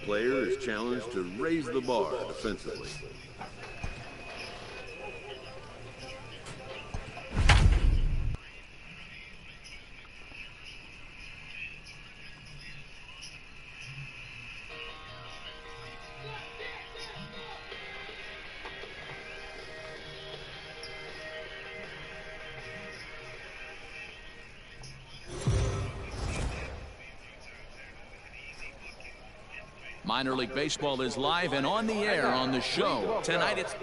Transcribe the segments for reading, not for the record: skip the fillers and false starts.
player is challenged to raise the bar defensively. Minor League Baseball is live and on the air on the show. Tonight it's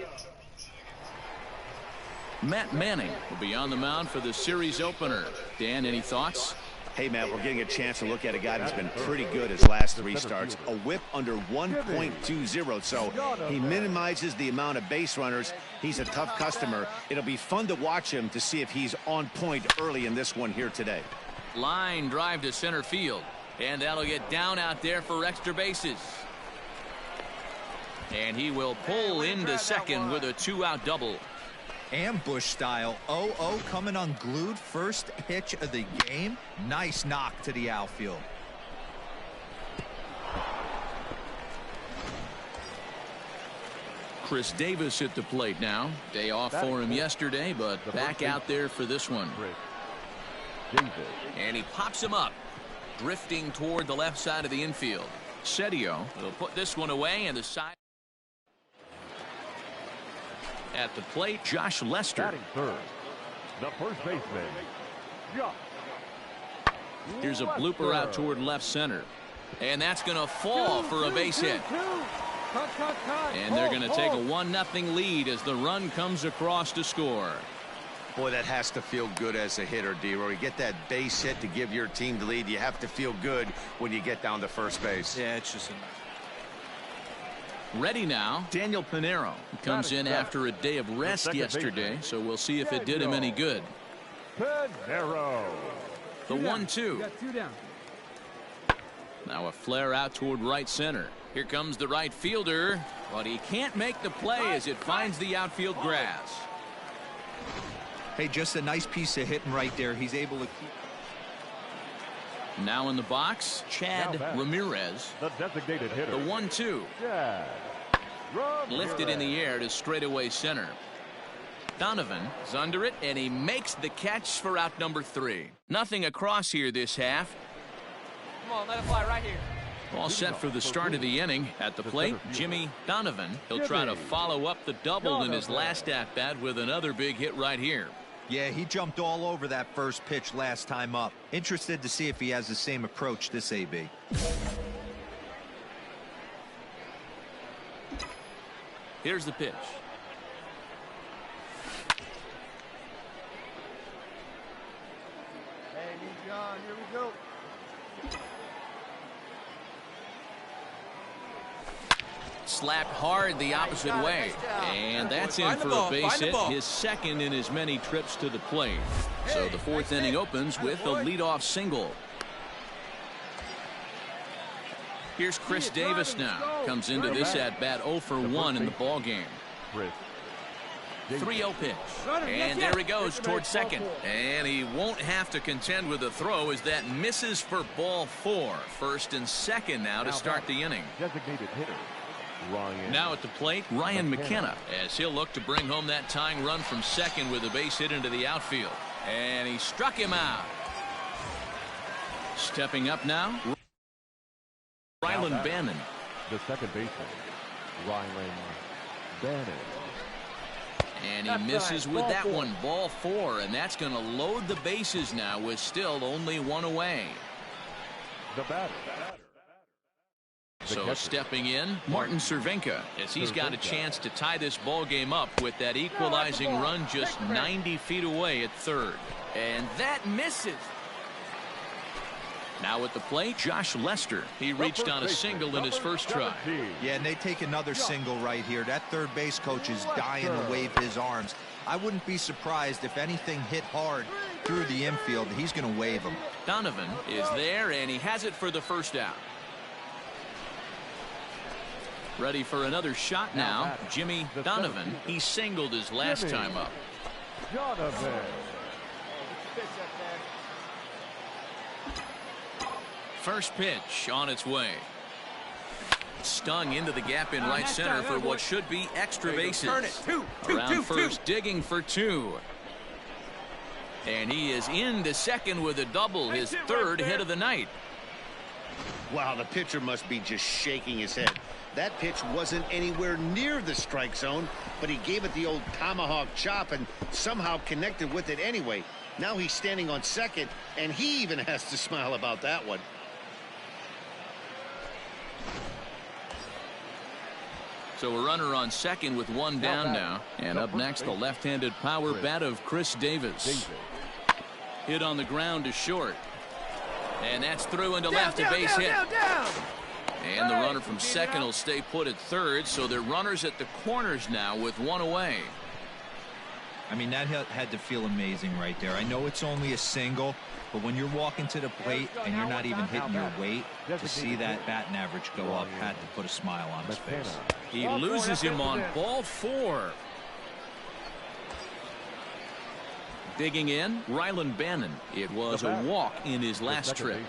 Matt Manning will be on the mound for the series opener. Dan, any thoughts? Hey, Matt, we're getting a chance to look at a guy who's been pretty good his last 3 starts. A whip under 1.20, so he minimizes the amount of base runners. He's a tough customer. It'll be fun to watch him to see if he's on point early in this one here today. Line drive to center field. And that'll get down out there for extra bases. And he will pull into second with a 2-out double. Ambush style. 0-0 coming unglued. First pitch of the game. Nice knock to the outfield. Chris Davis at the plate now. Day off for him yesterday, but back out there for this one. And he pops him up. Drifting toward the left side of the infield. Setio will put this one away, and the side. At the plate, Josh Lester. Batting third, the first baseman, Josh. Here's a blooper out toward left center. And that's going to fall for a base hit. And they're going to take a 1-0 lead as the run comes across to score. Boy, that has to feel good as a hitter, D-Roy. You get that base hit to give your team the lead. You have to feel good when you get down to first base. Yeah, it's just ready now. Daniel Pinero comes in after a day of rest yesterday, so we'll see if it did him any good. Pinero. The 1-2. Now a flare out toward right center. Here comes the right fielder, but he can't make the play as it finds the outfield grass. Hey, just a nice piece of hitting right there. He's able to keep. Now in the box, Chad Ramirez. The designated hitter. The 1-2. Lifted in the air to straightaway center. Donovan is under it, and he makes the catch for out number 3. Nothing across here this half. Come on, let it fly right here. All set for the start of the inning. At the plate, Jimmy Donovan. He'll try to follow up the double in his last at-bat with another big hit right here. Yeah, he jumped all over that first pitch last time up. Interested to see if he has the same approach this AB. Here's the pitch. Hey, John, here we go. Slapped hard the opposite way. And that's in for a base hit, his second in as many trips to the plate. So the 4th inning opens with a leadoff single. Here's Chris Davis now. Comes into this at-bat 0 for 1 in the ballgame. 3-0 pitch. And there he goes towards second. And he won't have to contend with a throw as that misses for ball 4. First and second now to start the inning. Designated hitter. Now at the plate, Ryan McKenna, as he'll look to bring home that tying run from second with a base hit into the outfield. And he struck him out. Stepping up now, Rylan Bannon. The second baseman, Rylan Bannon. And he misses with that one. Ball 4, and that's going to load the bases now with still only 1 away. The batter. So stepping in, Martin Cervenka, as he's got a chance to tie this ball game up with that equalizing run just 90 feet away at third. And that misses. Now at the plate, Josh Lester. He reached on a single in his first try. Yeah, and they take another single right here. That third base coach is dying to wave his arms. I wouldn't be surprised if anything hit hard through the infield. He's going to wave him. Donovan is there, and he has it for the first out. Ready for another shot now. Jimmy Donovan. He singled his last time up. Donovan. First pitch on its way. stung into the gap in right center for what should be extra bases. Turn it. Around first, digging for 2. And he is into second with a double, his third hit of the night. Wow, the pitcher must be just shaking his head. That pitch wasn't anywhere near the strike zone, but he gave it the old tomahawk chop and somehow connected with it anyway. Now he's standing on second, and he even has to smile about that one. So a runner on second with 1 down now. And up next, the left-handed power bat of Chris Davis. Hit on the ground to short. And that's through into left, a base hit. And the runner from second will stay put at third, so they're runners at the corners now with 1 away. I mean, that had to feel amazing right there. I know it's only a single, but when you're walking to the plate and you're not even hitting your weight, to see that batting average go up had to put a smile on his face. He loses him on ball 4. Digging in, Rylan Bannon. It was a walk in his last trip.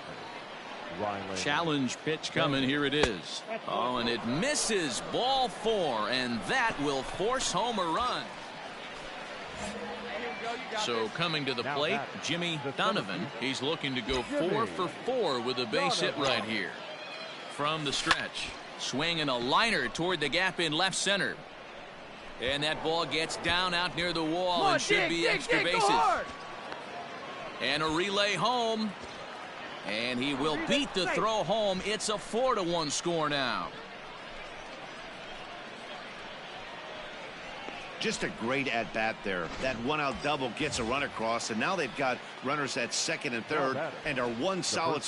Challenge pitch coming. Here it is. Oh, and it misses. Ball 4, and that will force home a run. So coming to the plate, Jimmy Donovan. He's looking to go 4 for 4 with a base hit right here. From the stretch, swinging a liner toward the gap in left center. And that ball gets down out near the wall and should be extra bases. And a relay home. And he will beat the throw home. It's a 4-1 score now. Just a great at-bat there. That one-out double gets a run across, and now they've got runners at second and third and are one solid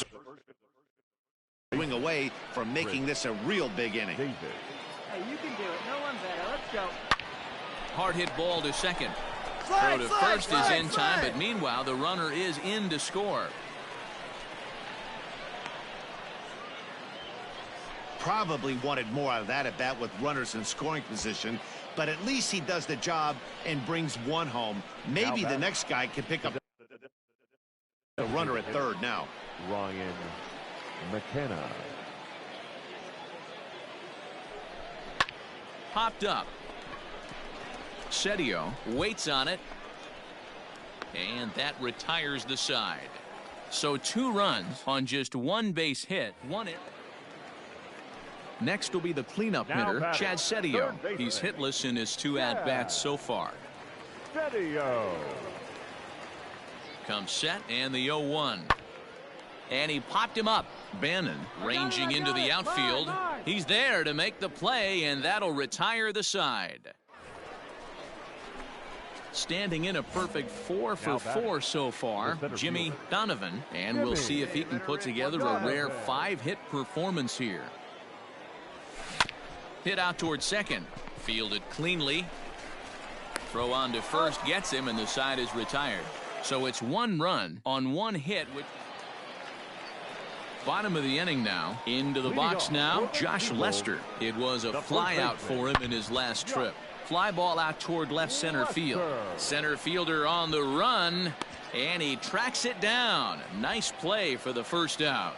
swing away from making this a real big inning. Hey, you can do it. No one better. Let's go. Hard hit ball to second. Throw to first is in time, but meanwhile the runner is in to score. Probably wanted more out of that at bat with runners in scoring position, but at least he does the job and brings 1 home. Maybe the next guy can pick up the runner at third now. Ryan McKenna. Popped up. Setio waits on it, and that retires the side. So 2 runs on just 1 base hit. 1 hit. Next will be the cleanup hitter, Chad Setio. He's hitless in his 2 at-bats so far. Setio. Comes set and the 0-1. And he popped him up. Bannon ranging into the outfield. He's there to make the play, and that'll retire the side. Standing in a perfect 4 for 4 so far, Jimmy Donovan. And we'll see if he can put together a rare 5-hit performance here. Hit out toward second. Fielded cleanly. Throw on to first gets him, and the side is retired. So it's 1 run on 1 hit. Bottom of the inning now. Into the box now, Josh Lester. It was a fly out for him in his last trip. Fly ball out toward left center field. Center fielder on the run, and he tracks it down. Nice play for the first out.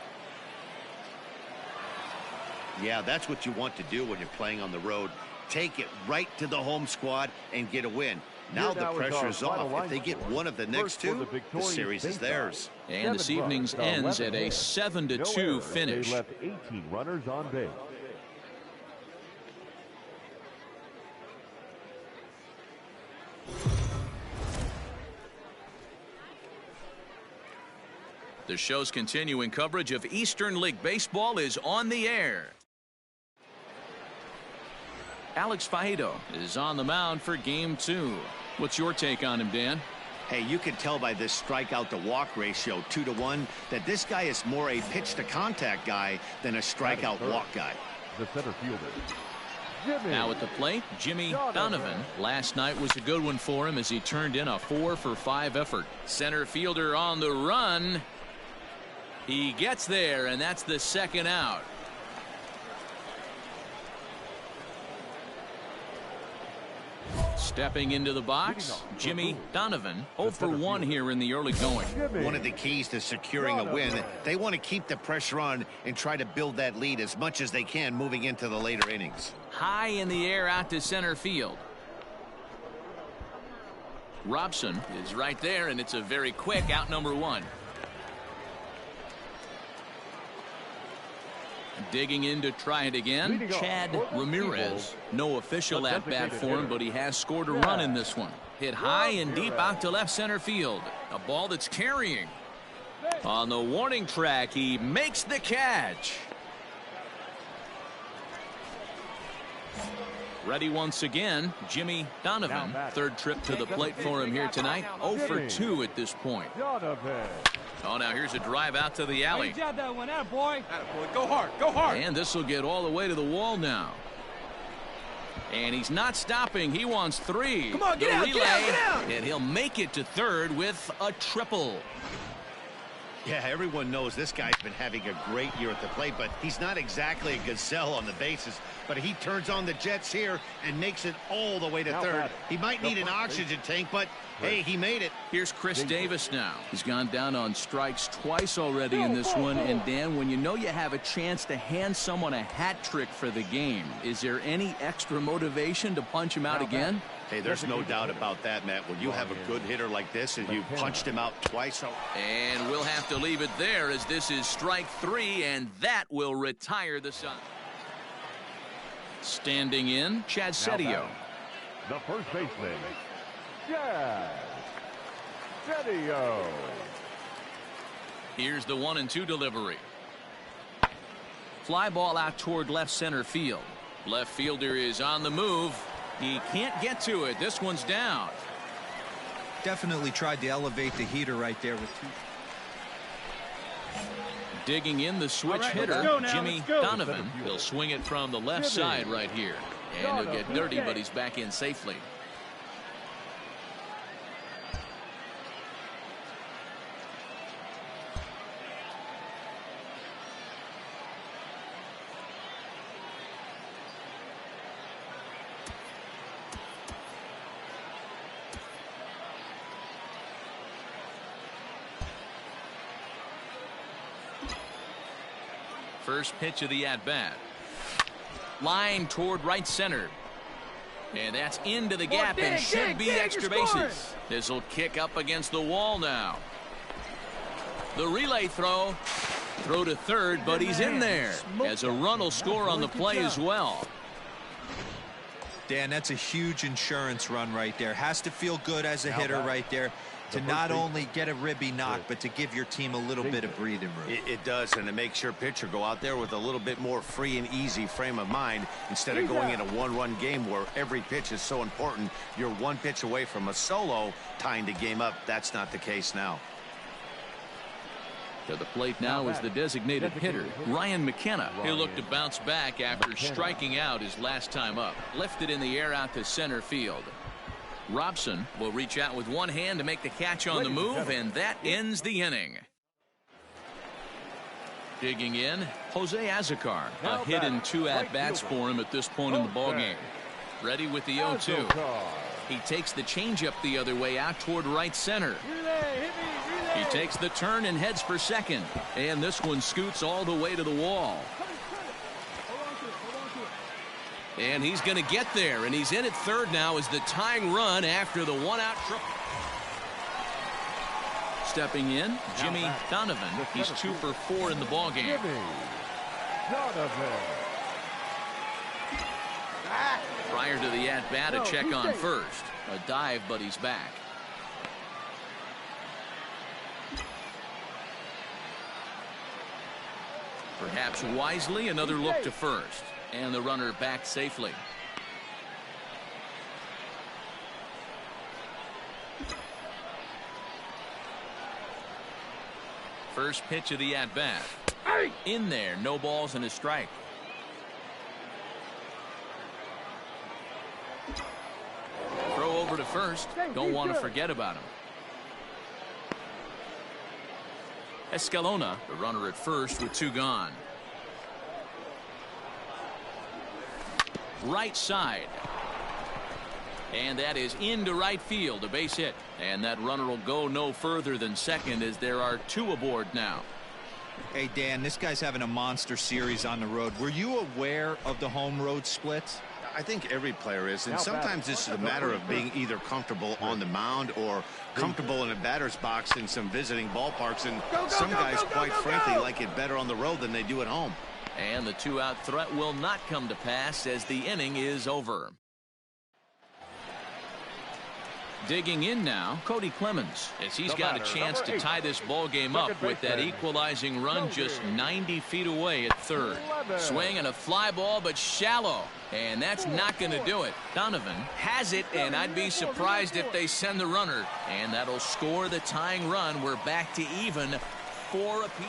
Yeah, that's what you want to do when you're playing on the road. Take it right to the home squad and get a win. Now the pressure's off. If they get one of the next 2, the series is theirs. And this evening's ends at a 7-2 finish. They left 18 runners on base. The show's continuing coverage of Eastern League Baseball is on the air. Alex Faedo is on the mound for game 2. What's your take on him, Dan? Hey, you can tell by this strikeout to walk ratio 2-to-1 that this guy is more a pitch to contact guy than a strikeout walk guy. The center fielder. Now at the plate, Jimmy Donovan. Last night was a good one for him as he turned in a 4 for 5 effort. Center fielder on the run. He gets there, and that's the 2nd out. Stepping into the box, Jimmy Donovan, 0 for 1 here in the early going. One of the keys to securing a win, they want to keep the pressure on and try to build that lead as much as they can moving into the later innings. High in the air out to center field. Robson is right there, and it's a very quick out number 1. Digging in to try it again, Chad Ramirez. No official at bat for him, but he has scored a run in this one. Hit high and deep out to left center field. A ball that's carrying. On the warning track, he makes the catch. Ready once again, Jimmy Donovan. Third trip to the plate for him here tonight. 0 for 2 at this point. Oh, now here's a drive out to the alley. Good job that one, attaboy. Go hard, go hard. And this will get all the way to the wall now. And he's not stopping. He wants 3. Come on, get out, get out, get out. And he'll make it to third with a triple. Yeah, everyone knows this guy's been having a great year at the plate, but he's not exactly a gazelle on the bases. But he turns on the jets here and makes it all the way to third. He might need an oxygen tank, but hey, he made it. Here's Chris Davis now. He's gone down on strikes twice already in this one. And Dan, when you know you have a chance to hand someone a hat trick for the game, is there any extra motivation to punch him out again? Hey, there's no doubt about that, Matt. When you have a good hitter like this and you punched him out twice. And we'll have to leave it there as this is strike 3, and that will retire the Suns. Standing in, Chad Setio. The first baseman, Chad Setio. Here's the 1-2 delivery. Fly ball out toward left center field. Left fielder is on the move. He can't get to it. This one's down. Definitely tried to elevate the heater right there with 2. Digging in the switch hitter, Jimmy Donovan. He'll swing it from the left side right here. And he'll get dirty, but he's back in safely. First pitch of the at-bat. Line toward right center. And that's into the gap and should be extra bases. This will kick up against the wall now. The relay throw. Throw to third, but he's in there. As a run will score on the play as well. Dan, that's a huge insurance run right there. Has to feel good as a hitter right there to not only get a ribby knock, but to give your team a little bit of breathing room. It does, and it makes your pitcher go out there with a little bit more free and easy frame of mind instead of going in a one-run game where every pitch is so important. You're one pitch away from a solo tying the game up. That's not the case now. To the plate now is the designated hitter, Ryan McKenna. He'll look to bounce back after striking out his last time up. Lifted in the air out to center field. Robson will reach out with one hand to make the catch on the move, and that ends the inning. Digging in, Jose Azocar. A hit in 2 at-bats for him at this point in the ballgame. Ready with the 0-2. He takes the changeup the other way out toward right center. He takes the turn and heads for second. And this one scoots all the way to the wall. And he's going to get there, and he's in at third now as the tying run after the one-out triple. Stepping in, Jimmy Donovan. He's 2 for 4 in the ballgame. Prior to the at-bat, a check on first. A dive, but he's back. Perhaps wisely, another look to first. And the runner back safely. First pitch of the at-bat. In there, no balls and a strike. Throw over to first. Don't want to forget about him. Escalona, the runner at first with 2 gone. Right side. And that is into right field, a base hit. And that runner will go no further than second as there are 2 aboard now. Hey, Dan, this guy's having a monster series on the road. Were you aware of the home road splits? I think every player is, and sometimes this is a matter of being either comfortable on the mound or comfortable in a batter's box in some visiting ballparks, and some guys, quite frankly, like it better on the road than they do at home. And the 2-out threat will not come to pass as the inning is over. Digging in now, Cody Clemens, as he's got a chance to tie this ball game up with that equalizing run just 90 feet away at third. Swing and a fly ball, but shallow, and that's not going to do it. Donovan has it, and I'd be surprised if they send the runner, and that'll score the tying run. We're back to even 4 apiece.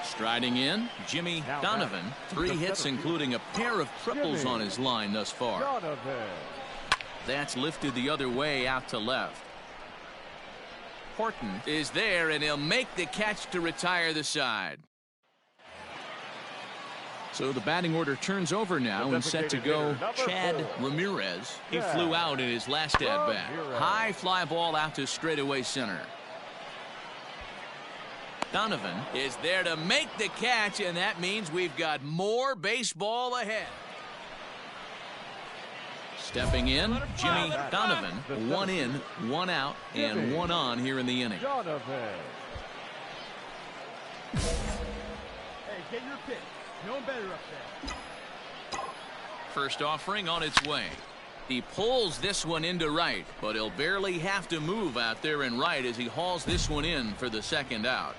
Striding in, Jimmy Donovan, 3 hits, including a pair of triples on his line thus far. That's lifted the other way out to left. Horton is there, and he'll make the catch to retire the side. So the batting order turns over now and set to go Chad Ramirez. He flew out in his last at-bat. High fly ball out to straightaway center. Donovan is there to make the catch, and that means we've got more baseball ahead. Stepping in, Jimmy Donovan, 1 in, 1 out, and 1 on here in the inning. Donovan. Hey, get your pitch. No better up there. First offering on its way. He pulls this one into right, but he'll barely have to move out there in right as he hauls this one in for the second out.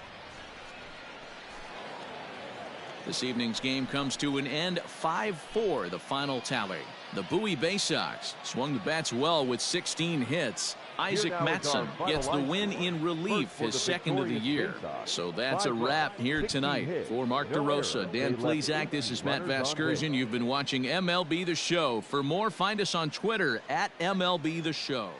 This evening's game comes to an end, 5-4, the final tally. The Bowie Bay Sox swung the bats well with 16 hits. Isaac Matson gets the win in relief, his second of the year. So that's a wrap here tonight. For Mark DeRosa, Dan Plesac, this is Matt Vasgersian. You've been watching MLB The Show. For more, find us on Twitter at MLB The Show.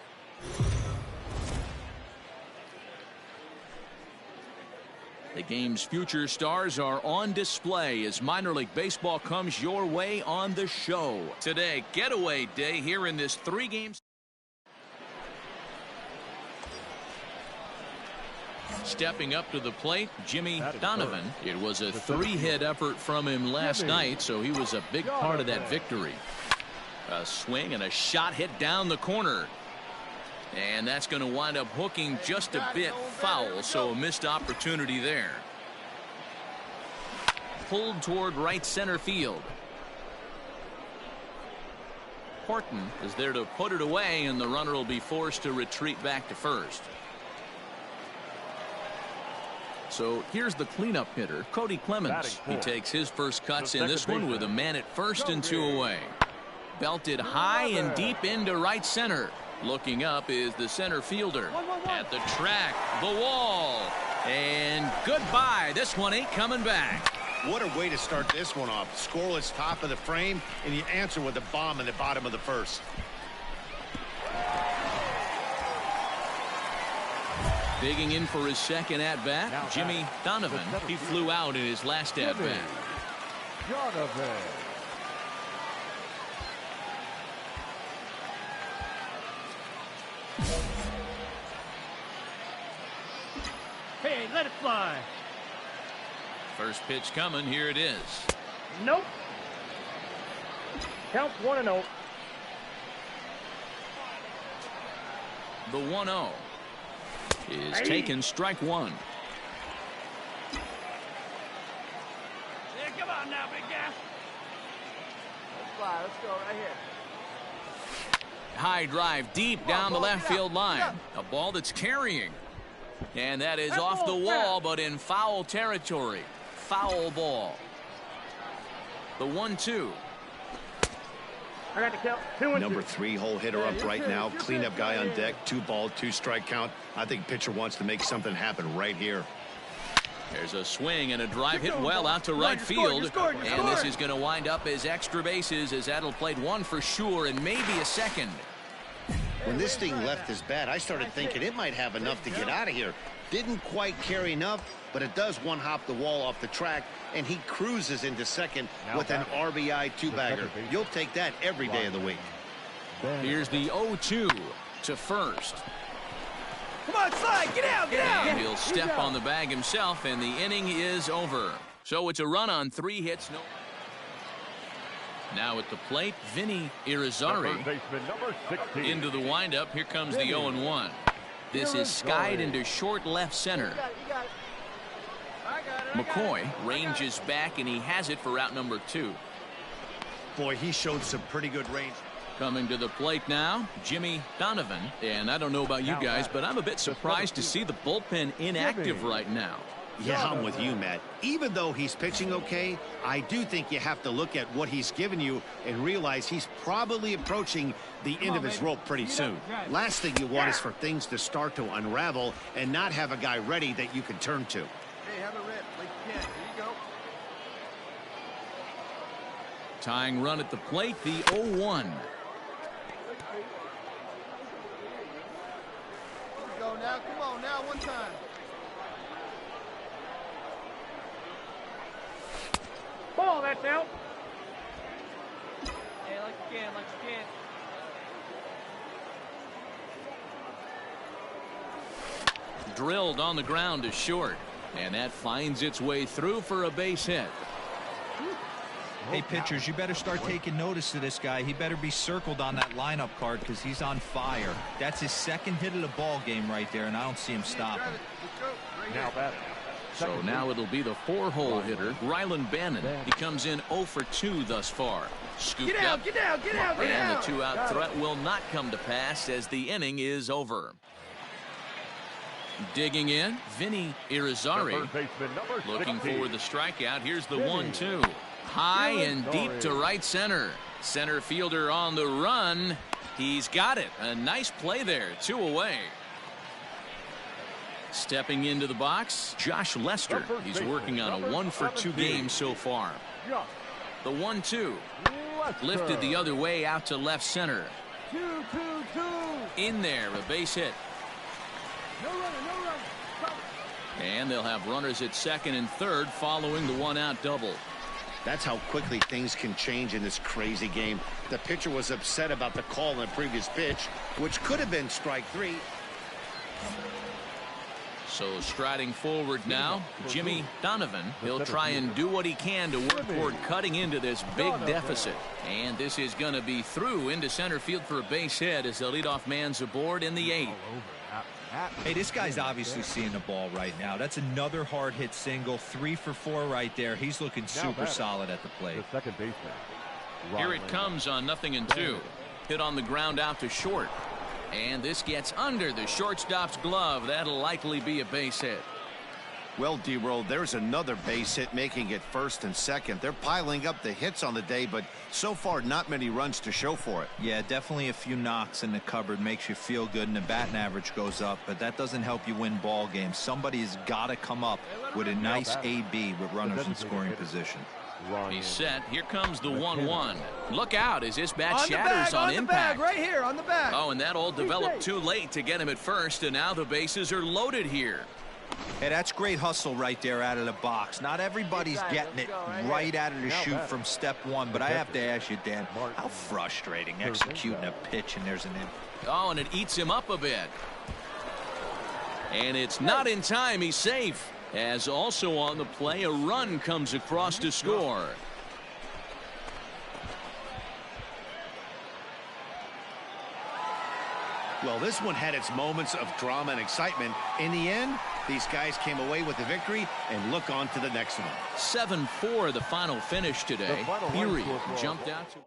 The game's future stars are on display as minor league baseball comes your way on the show. Today, getaway day here in this 3-game. Stepping up to the plate, Jimmy Donovan. It was a 3-hit effort from him last night, so he was a big part of that victory. A swing and a shot hit down the corner. And that's going to wind up hooking just a bit foul, so a missed opportunity there. Pulled toward right center field. Horton is there to put it away, and the runner will be forced to retreat back to first. So here's the cleanup hitter, Cody Clemens. He takes his first cuts in this one with a man at first and 2 away. Belted high and deep into right center. Looking up is the center fielder. At the track, the wall, and goodbye. This one ain't coming back. What a way to start this one off. Scoreless top of the frame, and you answer with a bomb in the bottom of the first. Digging in for his second at-bat, Jimmy Donovan. He flew out in his last at-bat. Donovan. Hey, let it fly. First pitch coming. Here it is. Nope. Count 1-0. The 1-0 is taken, strike 1. Yeah, come on now, big guy. Let's fly. Let's go right here. High drive deep down the left field line. A ball that's carrying. And that is off the wall, but in foul territory. Foul ball. The 1-2. I got to count 2-2. Number 3 hole hitter up right now. Cleanup guy on deck. 2-ball, 2-strike count. I think pitcher wants to make something happen right here. There's a swing and a drive hit well out to right field. And this is going to wind up as extra bases as that'll played 1 for sure and maybe a second. When this thing left his bat, I started thinking it might have enough to get out of here. Didn't quite carry enough, but it does one-hop the wall off the track, and he cruises into second with an RBI two-bagger. You'll take that every day of the week. Here's the 0-2 to first. Come on, slide. Get out. Get out. And he'll step on the bag himself, and the inning is over. So it's a run on 3 hits. Now at the plate, Vinny Irizarry into the windup. Here comes the 0-1. This is skied into short left center. McCoy ranges back, and he has it for out number 2. Boy, he showed some pretty good range. Coming to the plate now, Jimmy Donovan. And I don't know about you guys, but I'm a bit surprised to see the bullpen inactive right now. Yeah, I'm with you, Matt. Even though he's pitching okay, I do think you have to look at what he's given you and realize he's probably approaching the end of his rope pretty soon. Last thing you want is for things to start to unravel and not have a guy ready that you can turn to. Hey, have a rip like you can. Here you go. Tying run at the plate, the 0-1. Here you go now. Come on now, one time. Ball, that's out. Hey, like you can, like you can. Drilled on the ground to short. And that finds its way through for a base hit. Hey, pitchers, you better start taking notice of this guy. He better be circled on that lineup card because he's on fire. That's his second hit of the ball game right there, and I don't see him stopping. Now that. So now it'll be the 4-hole hitter, Rylan Bannon. He comes in 0 for 2 thus far. Scooped Get out, up. get out, get out, get And out. the 2-out threat will not come to pass as the inning is over. Digging in, Vinny Irizarry. Looking for the strikeout. Here's the 1-2. High and deep to right center. Center fielder on the run. He's got it. A nice play there. 2 away. Stepping into the box, Josh Lester. He's working on a 1 for 2 game so far. The 1-2. Lifted the other way out to left center. 2-2-2. In there, a base hit. No runner, no runner. And they'll have runners at second and third following the 1-out double. That's how quickly things can change in this crazy game. The pitcher was upset about the call on the previous pitch, which could have been strike 3. So striding forward now, Jimmy Donovan. He'll try and do what he can to work toward cutting into this big deficit. And this is going to be through into center field for a base hit as the leadoff man's aboard in the 8th. Hey, this guy's obviously seeing the ball right now. That's another hard hit single. 3 for 4 right there. He's looking super solid at the plate. The second baseman. Here it comes on 0-2. Hit on the ground out to short. And this gets under the shortstop's glove. That'll likely be a base hit. Well, D-Roll, there's another base hit making it first and second. They're piling up the hits on the day, but so far not many runs to show for it. Yeah, definitely a few knocks in the cupboard makes you feel good, and the batting average goes up, but that doesn't help you win ball games. Somebody's got to come up with a nice AB with runners in scoring position. He's set. Here comes the 1-1. Look out as this bat On shatters on the impact. bag, right here, on the bag. Oh, and that all developed too late to get him at first, and now the bases are loaded here. Hey, that's great hustle right there out of the box. Not everybody's getting it right out of the chute from step 1, but I have to ask you, Dan, how frustrating executing a pitch and there's an in. Oh, and it eats him up a bit. And it's not in time. He's safe. As also on the play, a run comes across to score. Well, this one had its moments of drama and excitement. In the end, these guys came away with the victory and look on to the next one. 7-4 the final finish today. Period. Jumped out to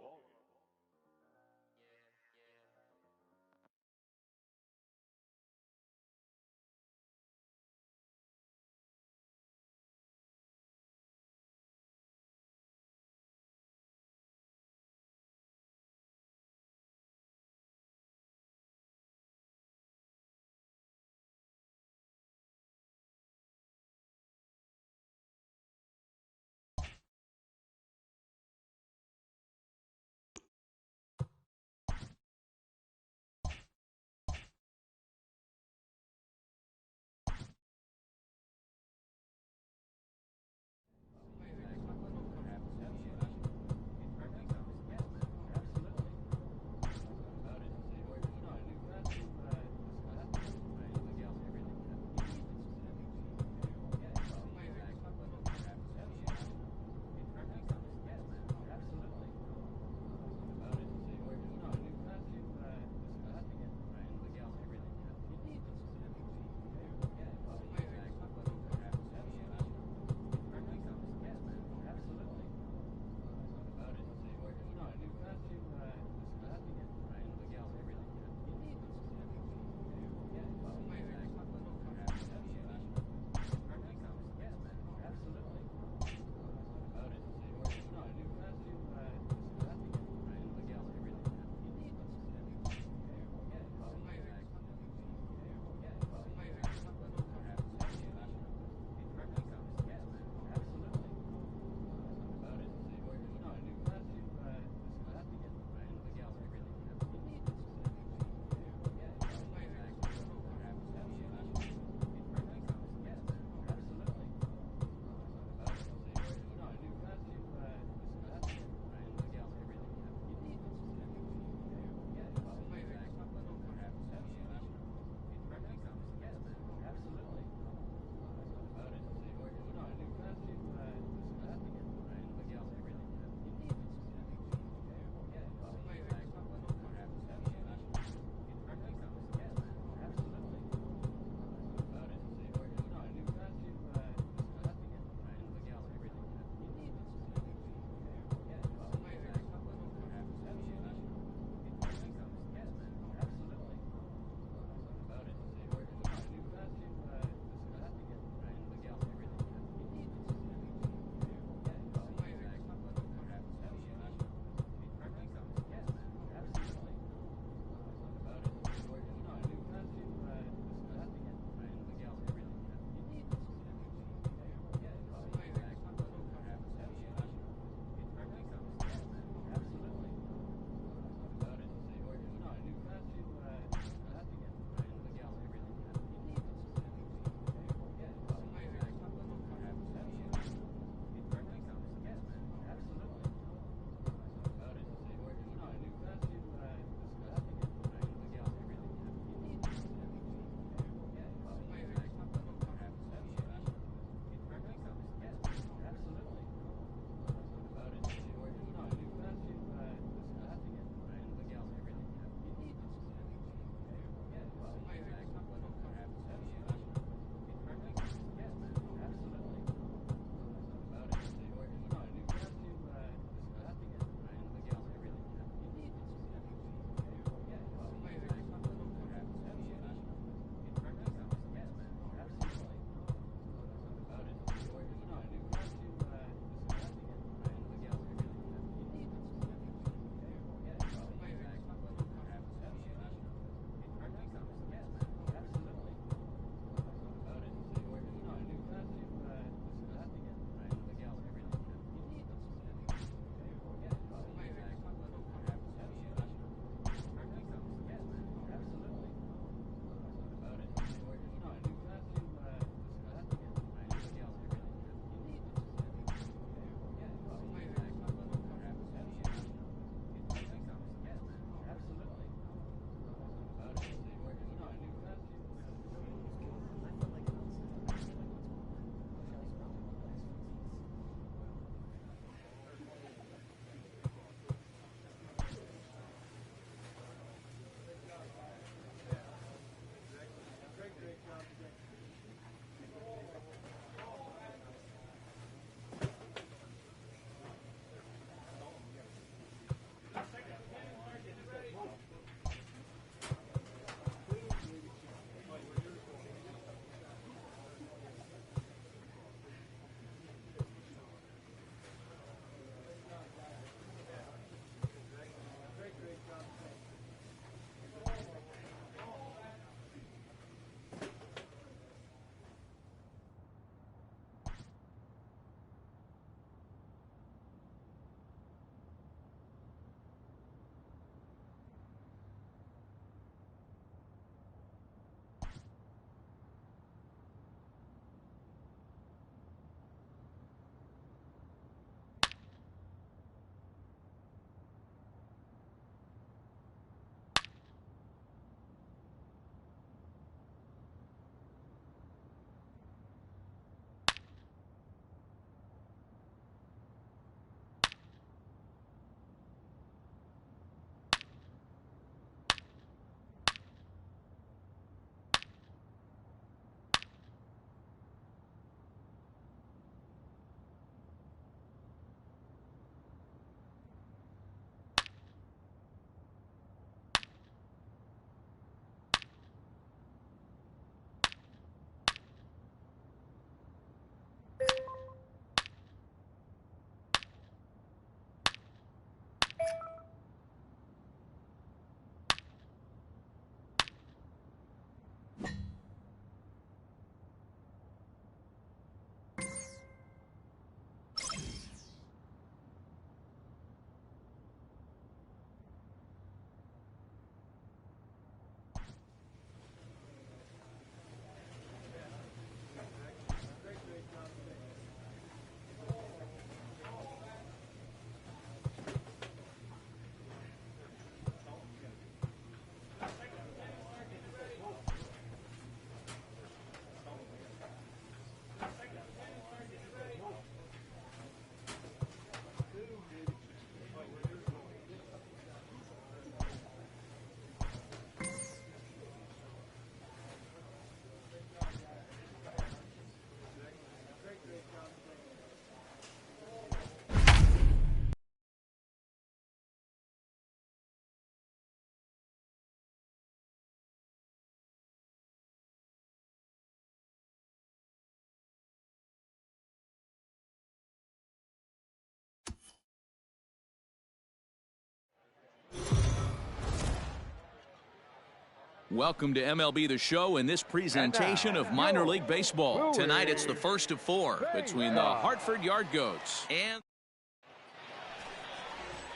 Welcome to MLB The Show in this presentation of minor league baseball. Tonight it's the first of 4 between the Hartford Yard Goats and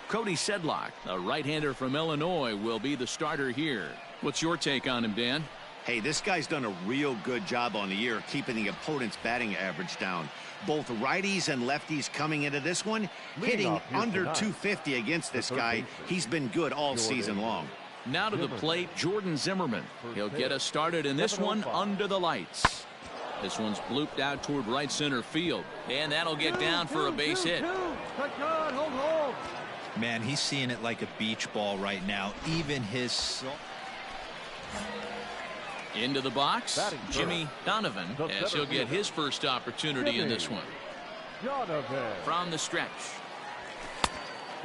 Cody Sedlock, a right-hander from Illinois, will be the starter here. What's your take on him, Dan? Hey, this guy's done a real good job on the year keeping the opponent's batting average down. Both righties and lefties coming into this one, hitting under 250 against this guy. He's been good all season long. Now to the plate, Jordan Zimmerman. He'll get us started in this one under the lights. This one's blooped out toward right center field, and that'll get down for a base hit. Man, he's seeing it like a beach ball right now. Even his... Into the box, Jimmy Donovan, as he'll get his first opportunity in this one. From the stretch.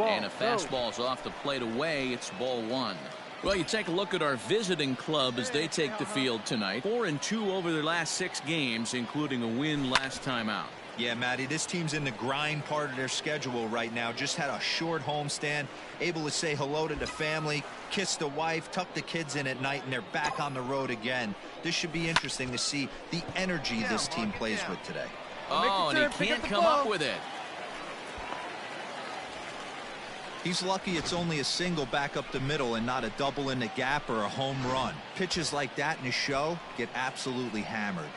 And a fastball's off the plate away. It's ball 1. Well, you take a look at our visiting club as they take the field tonight. 4-2 over their last 6 games, including a win last time out. Yeah, Matty, this team's in the grind part of their schedule right now. Just had a short homestand, able to say hello to the family, kiss the wife, tuck the kids in at night, and they're back on the road again. This should be interesting to see the energy this team plays with today. Oh, and he can't come up with it. He's lucky it's only a single back up the middle and not a double in the gap or a home run. Pitches like that in a show get absolutely hammered.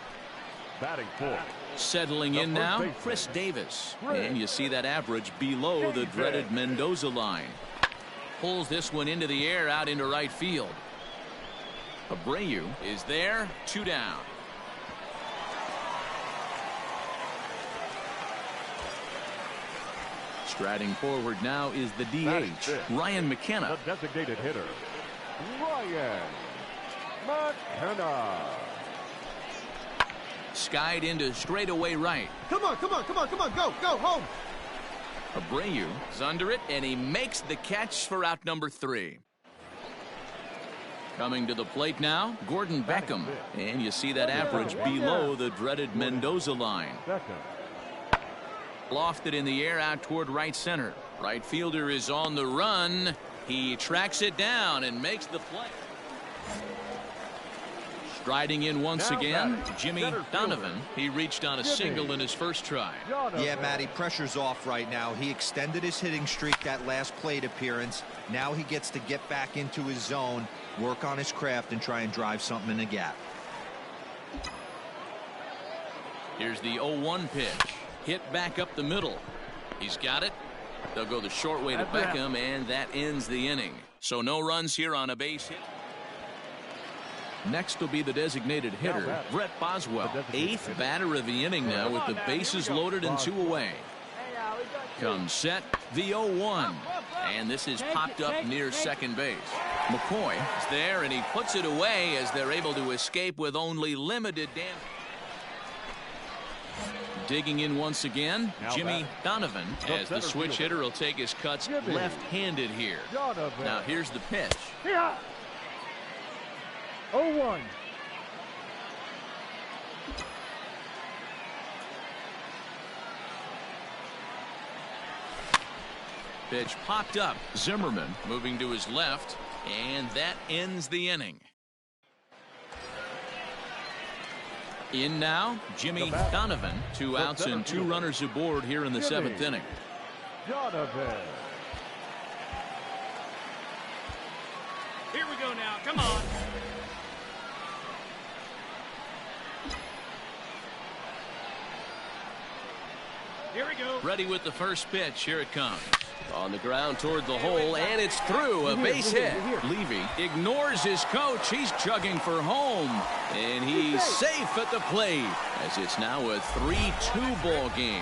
Batting 4. Settling in now, Chris Davis. And you see that average below the dreaded Mendoza line. Pulls this one into the air out into right field. Abreu is there, 2 down. Striding forward now is the DH, Ryan McKenna. The designated hitter, Ryan McKenna. Skied into straightaway right. Come on, go home. Abreu is under it, and he makes the catch for out number 3. Coming to the plate now, Gordon Beckham. And you see that average below the dreaded Mendoza line. Lofted in the air out toward right center. Right fielder is on the run. He tracks it down and makes the play. Striding in once again, Jimmy Donovan. He reached on a single in his first try. Yeah, Matty, pressure's off right now. He extended his hitting streak that last plate appearance. Now he gets to get back into his zone, work on his craft, and try and drive something in the gap. Here's the 0-1 pitch. Hit back up the middle. He's got it. They'll go the short way to Beckham, and that ends the inning. So no runs here on a base hit. Next will be the designated hitter, Brett Boswell. 8th batter of the inning now with the bases loaded and 2 away. Comes set, the 0-1. And this is popped up near second base. McCoy is there, and he puts it away as they're able to escape with only limited damage. Digging in once again, Jimmy Donovan, as the switch hitter will take his cuts left-handed here. Now here's the pitch. 0-1. Pitch popped up. Zimmerman moving to his left, and that ends the inning. In now, Jimmy Donovan. 2 outs and 2 runners aboard here in the 7th inning. Donovan. Here we go now. Come on. Here we go. Ready with the first pitch. Here it comes. On the ground toward the hole, and it's through. A base hit. Levy ignores his coach. He's chugging for home, and he's safe at the plate as it's now a 3-2 ball game.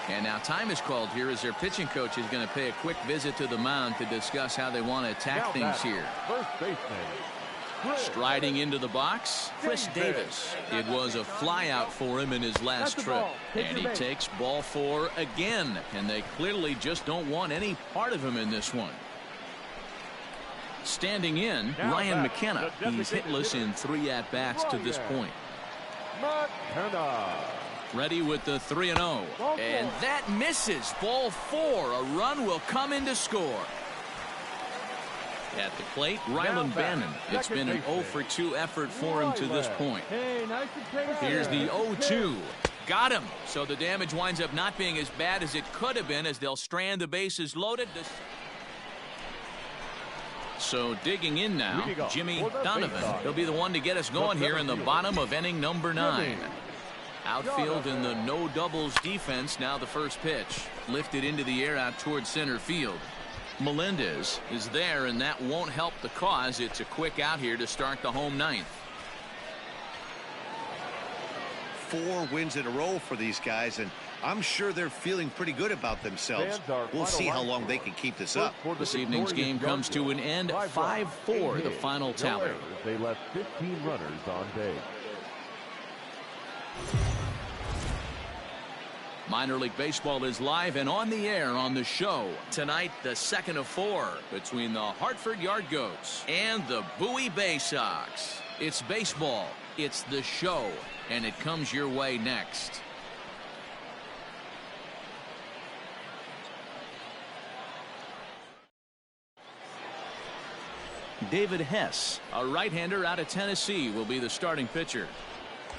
And now time is called here as their pitching coach is going to pay a quick visit to the mound to discuss how they want to attack things here. First baseman. Striding into the box, Chris Davis. It was a flyout for him in his last trip. And he takes ball 4 again. And they clearly just don't want any part of him in this one. Standing in, Ryan McKenna. He's hitless in 3 at-bats to this point. McKenna. Ready with the 3-0. And that misses. Ball 4. A run will come in to score. At the plate, Ryland Bannon. It's been an 0 for 2 effort for him to this point. Hey, nice and patient. Here's the 0-2. Got him. So the damage winds up not being as bad as it could have been, as they'll strand the bases loaded. So digging in now, Jimmy Donovan. He'll be the one to get us going here in the bottom of inning number 9. Outfield in the no doubles defense. Now the first pitch lifted into the air out towards center field. Melendez is there, and that won't help the cause. It's a quick out here to start the home 9th. 4 wins in a row for these guys, and I'm sure they're feeling pretty good about themselves. We'll see how long they can keep this up. This evening's game comes to an end, 5-4 the final tally. They left 15 runners on base. Minor League Baseball is live and on the air on the show. Tonight, the second of 4 between the Hartford Yard Goats and the Bowie Bay Sox. It's baseball, it's the show, and it comes your way next. David Hess, a right-hander out of Tennessee, will be the starting pitcher.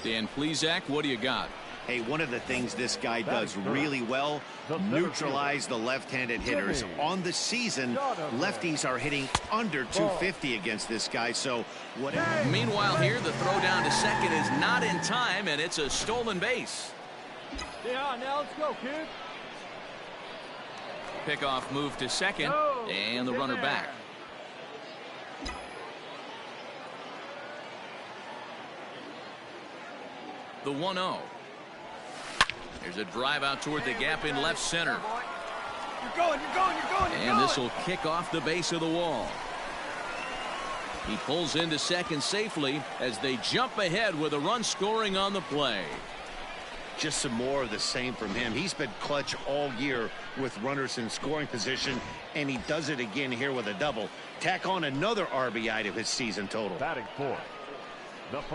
Dan Plesac, what do you got? Hey, one of the things this guy does really well, neutralize the left-handed hitters. On the season, lefties are hitting under 250 against this guy, so whatever. Meanwhile here, the throw down to second is not in time, and it's a stolen base. Yeah, now let's go, kid. Pickoff move to second, and the runner back. The 1-0. There's a drive out toward the gap in left center. You're going. And this will kick off the base of the wall. He pulls into second safely as they jump ahead with a run scoring on the play. Just some more of the same from him. He's been clutch all year with runners in scoring position, and he does it again here with a double. Tack on another RBI to his season total. Batting fourth.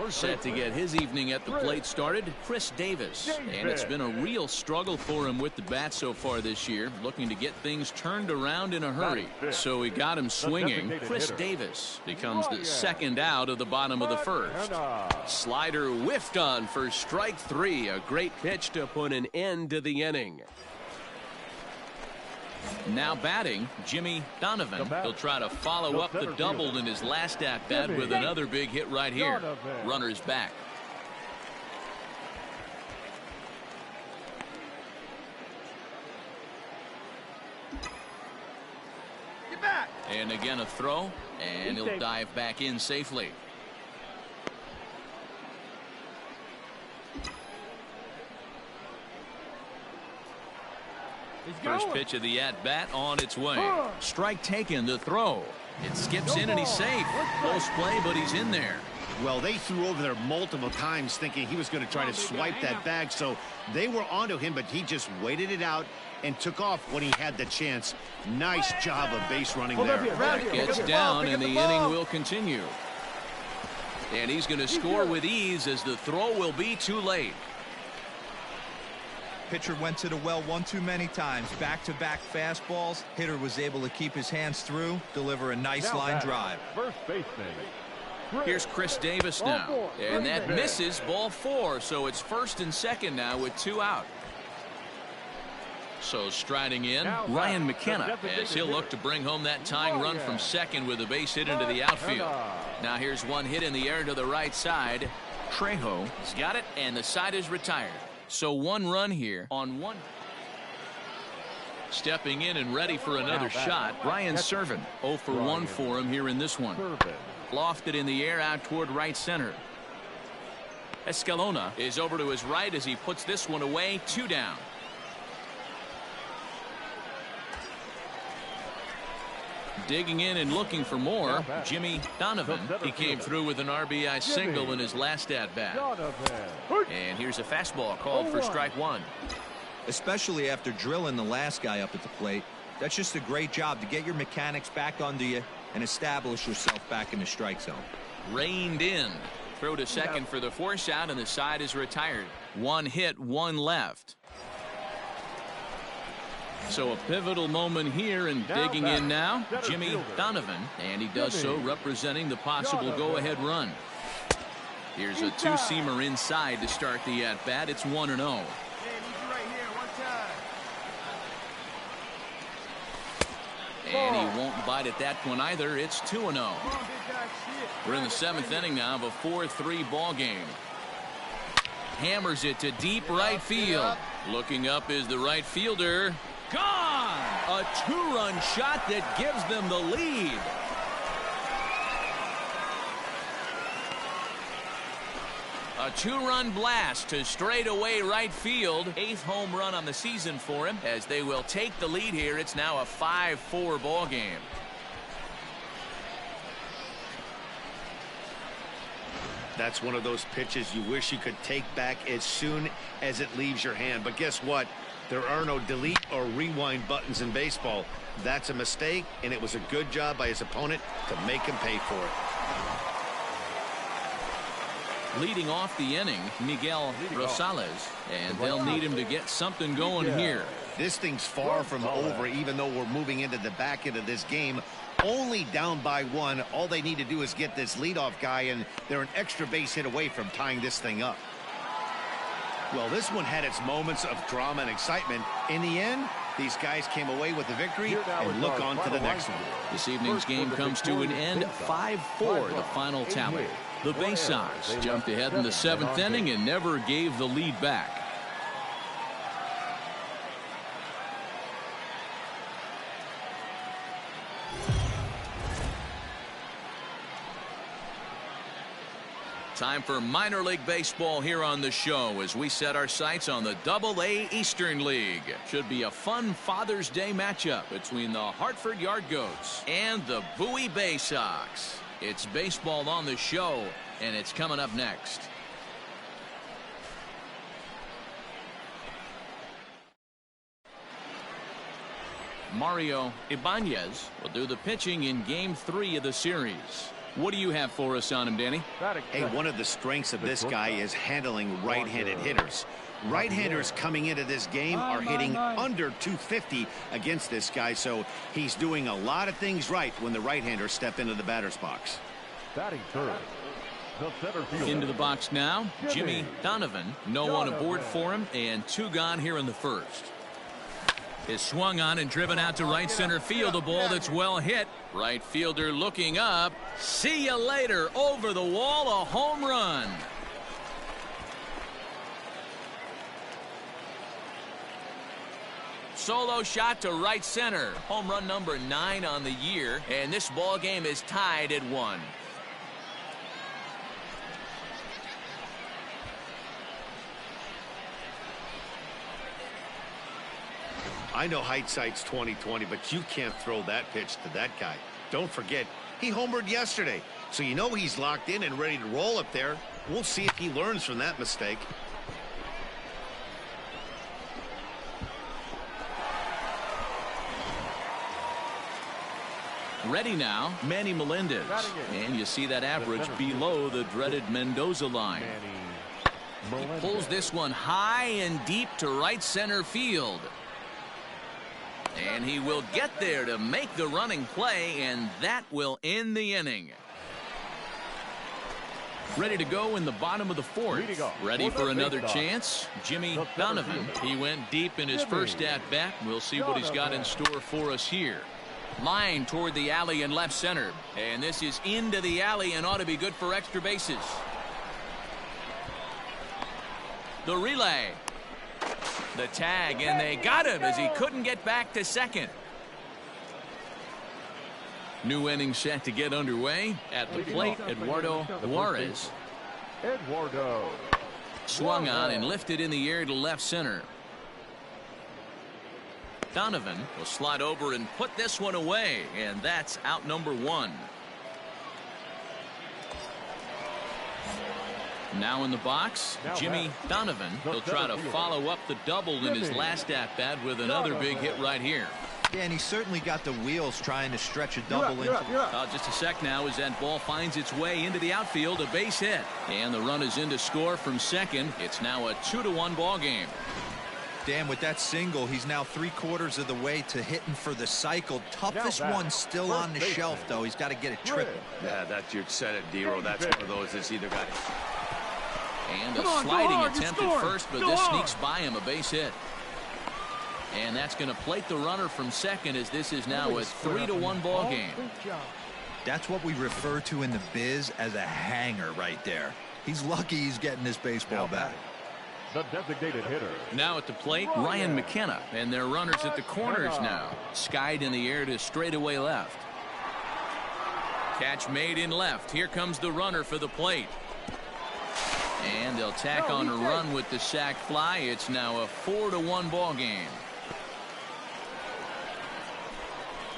Set to get his evening at the plate started, Chris Davis. And it's been a real struggle for him with the bat so far this year, looking to get things turned around in a hurry. So we got him swinging. Chris Davis becomes the second out of the bottom of the first. Slider whiffed on for strike 3. A great pitch to put an end to the inning. Now batting, Jimmy Donovan. He'll try to follow up the double in his last at-bat with another big hit right here. Runner's back. Get back. And again a throw, and he'll dive back in safely. First pitch of the at-bat on its way. Strike taken, the throw. It skips in and he's safe. Close play, but he's in there. Well, they threw over there multiple times thinking he was going to try to swipe that bag, so they were onto him, but he just waited it out and took off when he had the chance. Nice job of base running there. Gets down, and the inning will continue. And he's going to score with ease as the throw will be too late. Pitcher went to the well one too many times. Back-to-back fastballs. Hitter was able to keep his hands through, deliver a nice line drive. First baseman. Here's Chris Davis now. And that misses, ball 4. So it's first and second now with 2 out. So striding in, Ryan McKenna, as he'll look to bring home that tying run from second with a base hit into the outfield. Now here's one hit in the air to the right side. Trejo has got it, and the side is retired. So 1 run here on 1. Stepping in and ready for another shot, Ryan Servin. 0 for 1 for him here in this one. Lofted in the air out toward right center. Escalona is over to his right as he puts this one away. 2 down. Digging in and looking for more, Jimmy Donovan. He came through with an RBI single in his last at-bat. And here's a fastball called for strike 1. Especially after drilling the last guy up at the plate. That's just a great job to get your mechanics back under you and establish yourself back in the strike zone. Reined in. Throw to second for the force out, and the side is retired. 1 hit, 1 left. So a pivotal moment here, and digging in now, Jimmy Donovan, and he does so representing the possible go-ahead run. Here's a two-seamer inside to start the at-bat. It's 1-0. And he won't bite at that one either. It's 2-0. We're in the 7th inning now of a 4-3 ball game. Hammers it to deep right field. Looking up is the right fielder. Gone! A two-run shot that gives them the lead. A two-run blast to straightaway right field. 8th home run on the season for him as they will take the lead here. It's now a 5-4 ball game. That's one of those pitches you wish you could take back as soon as it leaves your hand. But guess what? There are no delete or rewind buttons in baseball. That's a mistake, and it was a good job by his opponent to make him pay for it. Leading off the inning, Miguel Rosales, and they'll need him to get something going here. This thing's far from over, even though we're moving into the back end of this game. Only down by 1. All they need to do is get this leadoff guy, and they're an extra base hit away from tying this thing up. Well, this one had its moments of drama and excitement. In the end, these guys came away with the victory and look on to the next one. This evening's game comes to an end, 5-4, the final tally. The Bay Sox jumped ahead in the 7th inning and never gave the lead back. Time for minor league baseball here on the show as we set our sights on the Double-A Eastern League. Should be a fun Father's Day matchup between the Hartford Yard Goats and the Bowie Bay Sox. It's baseball on the show, and it's coming up next. Mario Ibanez will do the pitching in Game 3 of the series. What do you have for us on him, Danny? Hey, one of the strengths of this guy is handling right-handed hitters. Right-handers coming into this game are hitting under 250 against this guy, so he's doing a lot of things right when the right-handers step into the batter's box. Into the box now, Jimmy Donovan. No one aboard for him, and 2 gone here in the first. Is swung on and driven out to right center field. A ball that's well hit. Right fielder looking up. See you later. Over the wall, a home run. Solo shot to right center. Home run number 9 on the year, and this ball game is tied at 1. I know hindsight's 20/20, but you can't throw that pitch to that guy. Don't forget, he homered yesterday, so you know he's locked in and ready to roll up there. We'll see if he learns from that mistake. Ready now, Manny Melendez. And you see that average below the dreaded Mendoza line. He pulls this one high and deep to right center field. And he will get there to make the running play, and that will end the inning. Ready to go in the bottom of the 4th. Ready for another chance. Jimmy Donovan. He went deep in his first at-bat. We'll see what he's got in store for us here. Line toward the alley in left center. And this is into the alley and ought to be good for extra bases. The relay. The tag, and they got him as he couldn't get back to second. New inning set to get underway. At the plate, Eduardo Juarez. Swung on and lifted in the air to left center. Donovan will slide over and put this one away, and that's out number 1. Now in the box, Jimmy Donovan. He'll try to follow up the double in his last at-bat with another big hit right here. Yeah, and he certainly got the wheels trying to stretch a double into. Just a sec now as that ball finds its way into the outfield, a base hit. And the run is in to score from second. It's now a 2-1 ball game. Dan, with that single, he's now 3/4 of the way to hitting for the cycle. Toughest one still on the shelf, though. He's got to get a triple. Yeah, that's you said it, D-Row. That's one of those that's either got it. And a sliding attempt at first, but this sneaks by him, a base hit. And that's going to plate the runner from second, as this is now a 3-1 ball game. That's what we refer to in the biz as a hanger right there. He's lucky he's getting this baseball back. The designated hitter. Now at the plate, Ryan McKenna, and their runners at the corners now. Skied in the air to straightaway left. Catch made in left. Here comes the runner for the plate. And they'll tack on a run with the sac fly. It's now a 4-1 ball game.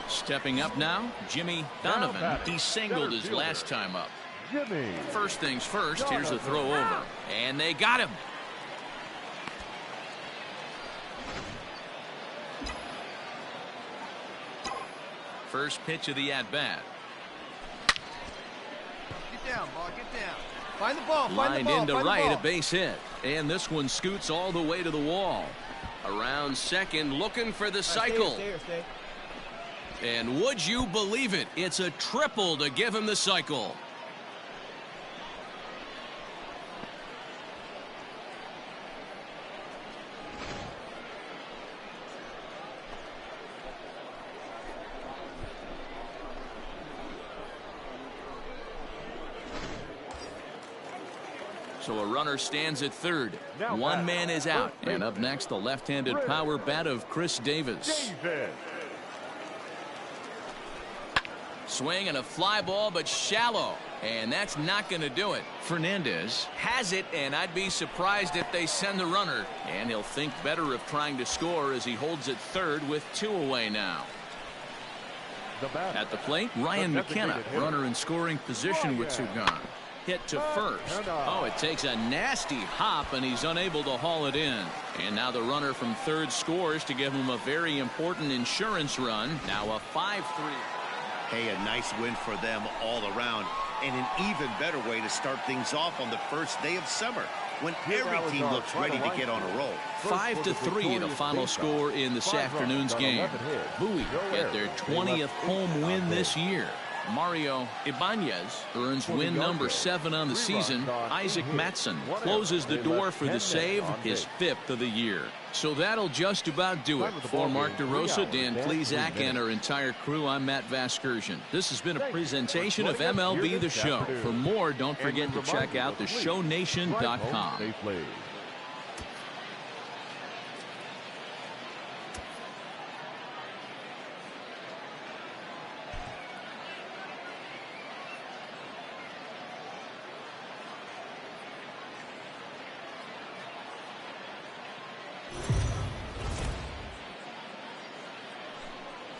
Stepping up now, Jimmy Donovan. He singled his last time up. First things first, here's a throw over. And they got him. First pitch of the at-bat. Get down, ball, get down. Find the ball, Lined into right, a base hit. And this one scoots all the way to the wall. Around second, looking for the cycle. Stay. And would you believe it? It's a triple to give him the cycle. So a runner stands at third. One man is out. And up next, the left-handed power bat of Chris Davis. Swing and a fly ball, but shallow. And that's not going to do it. Fernandez has it, and I'd be surprised if they send the runner. And he'll think better of trying to score as he holds it third with 2 away now. At the plate, Ryan McKenna, runner in scoring position with 2 gone. Hit to first. Oh, it takes a nasty hop, and he's unable to haul it in. And now the runner from third scores to give him a very important insurance run. Now a 5-3. Hey, a nice win for them all around, and an even better way to start things off on the first day of summer, when every team looks ready to get on a roll. 5-3, the final score in this afternoon's game. Bowie get their 20th home win this year. Mario Ibanez earns win number 7 on the season. Isaac Matson closes the door for the save, his 5th of the year. So that'll just about do it. For Mark DeRosa, Dan Plesac, and our entire crew, I'm Matt Vasgersian. This has been a presentation of MLB The Show. For more, don't forget to check out theshownation.com.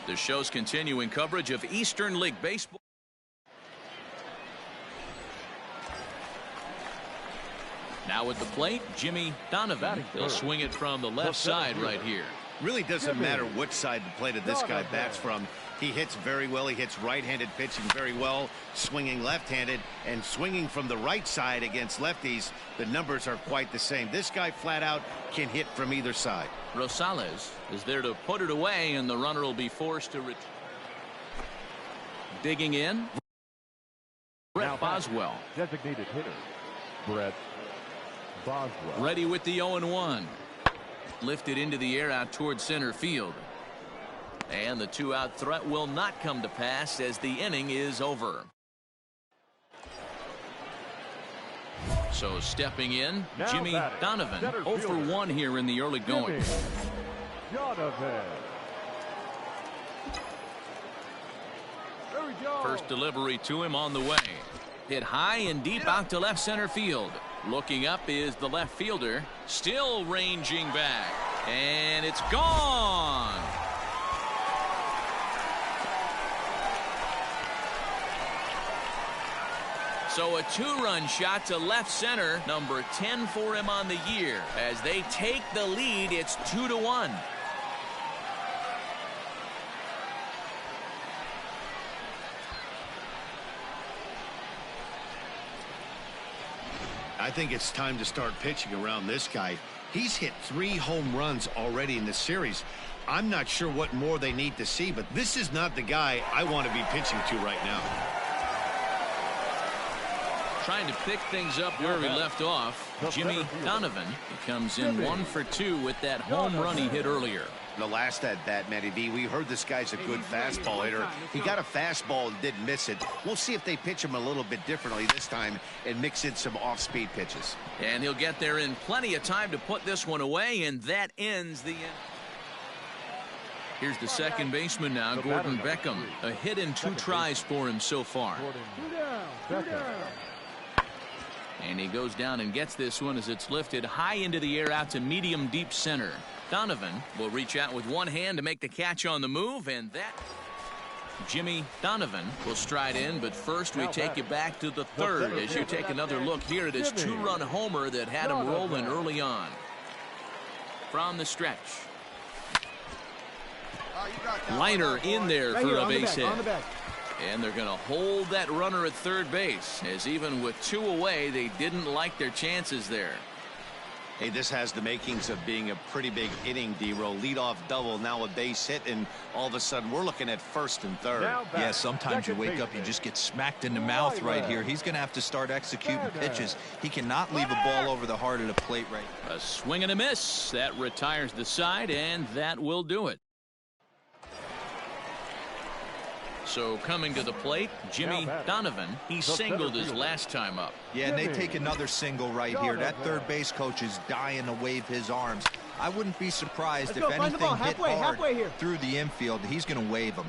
The show's continuing coverage of Eastern League Baseball. Now at the plate, Jimmy Donovan. He'll swing it from the left side right here. Really doesn't matter which side the plate of this guy bats from. He hits very well. He hits right-handed pitching very well, swinging left-handed, and swinging from the right side against lefties. The numbers are quite the same. This guy flat out can hit from either side. Rosales is there to put it away, and the runner will be forced to return. Digging in, Brett Boswell. Designated hitter, Brett Boswell. Ready with the 0-1. Lifted into the air out toward center field. And the 2-out threat will not come to pass as the inning is over. So stepping in, Jimmy Donovan, 0 for 1 here in the early going. Donovan. First delivery to him on the way. Hit high and deep out to left center field. Looking up is the left fielder, still ranging back. And it's gone. So a 2-run shot to left center, number 10 for him on the year. As they take the lead, it's 2-1. I think it's time to start pitching around this guy. He's hit 3 home runs already in this series. I'm not sure what more they need to see, but this is not the guy I want to be pitching to right now. Trying to pick things up where we left off, Jimmy Donovan. He comes in 1 for 2 with that home run he hit earlier. The last at bat, Matty B, we heard this guy's a good fastball hitter. He got a fastball and didn't miss it. We'll see if they pitch him a little bit differently this time and mix in some off-speed pitches. And he'll get there in plenty of time to put this one away, and that ends the inning. Here's the second baseman now, Gordon Beckham. A hit in 2 tries for him so far. And he goes down and gets this one as it's lifted high into the air out to medium deep center. Donovan will reach out with one hand to make the catch on the move, and that Jimmy Donovan will stride in, but first we take you back to the third as you take another look here at his 2-run homer that had him rolling early on. From the stretch. Liner in there for a base hit. And they're going to hold that runner at third base, as even with 2 away, they didn't like their chances there. Hey, this has the makings of being a pretty big inning, D-Roll. Leadoff double, now a base hit, and all of a sudden we're looking at first and third. Yeah, sometimes you wake up, you just get smacked in the mouth right here. He's going to have to start executing pitches. He cannot leave a ball over the heart of the plate right now. A swing and a miss. That retires the side, and that will do it. So coming to the plate, Jimmy Donovan. He singled his last time up. Yeah, and they take another single right here. That third base coach is dying to wave his arms. I wouldn't be surprised if anything hit hard through the infield. He's going to wave them.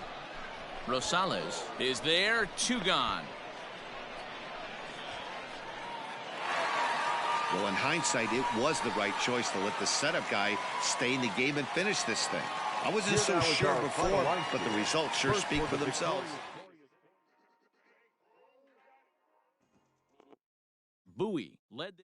Rosales is there, 2 gone. Well, in hindsight, it was the right choice to let the setup guy stay in the game and finish this thing. I wasn't so sure before, but the results sure speak for themselves. Bowie led the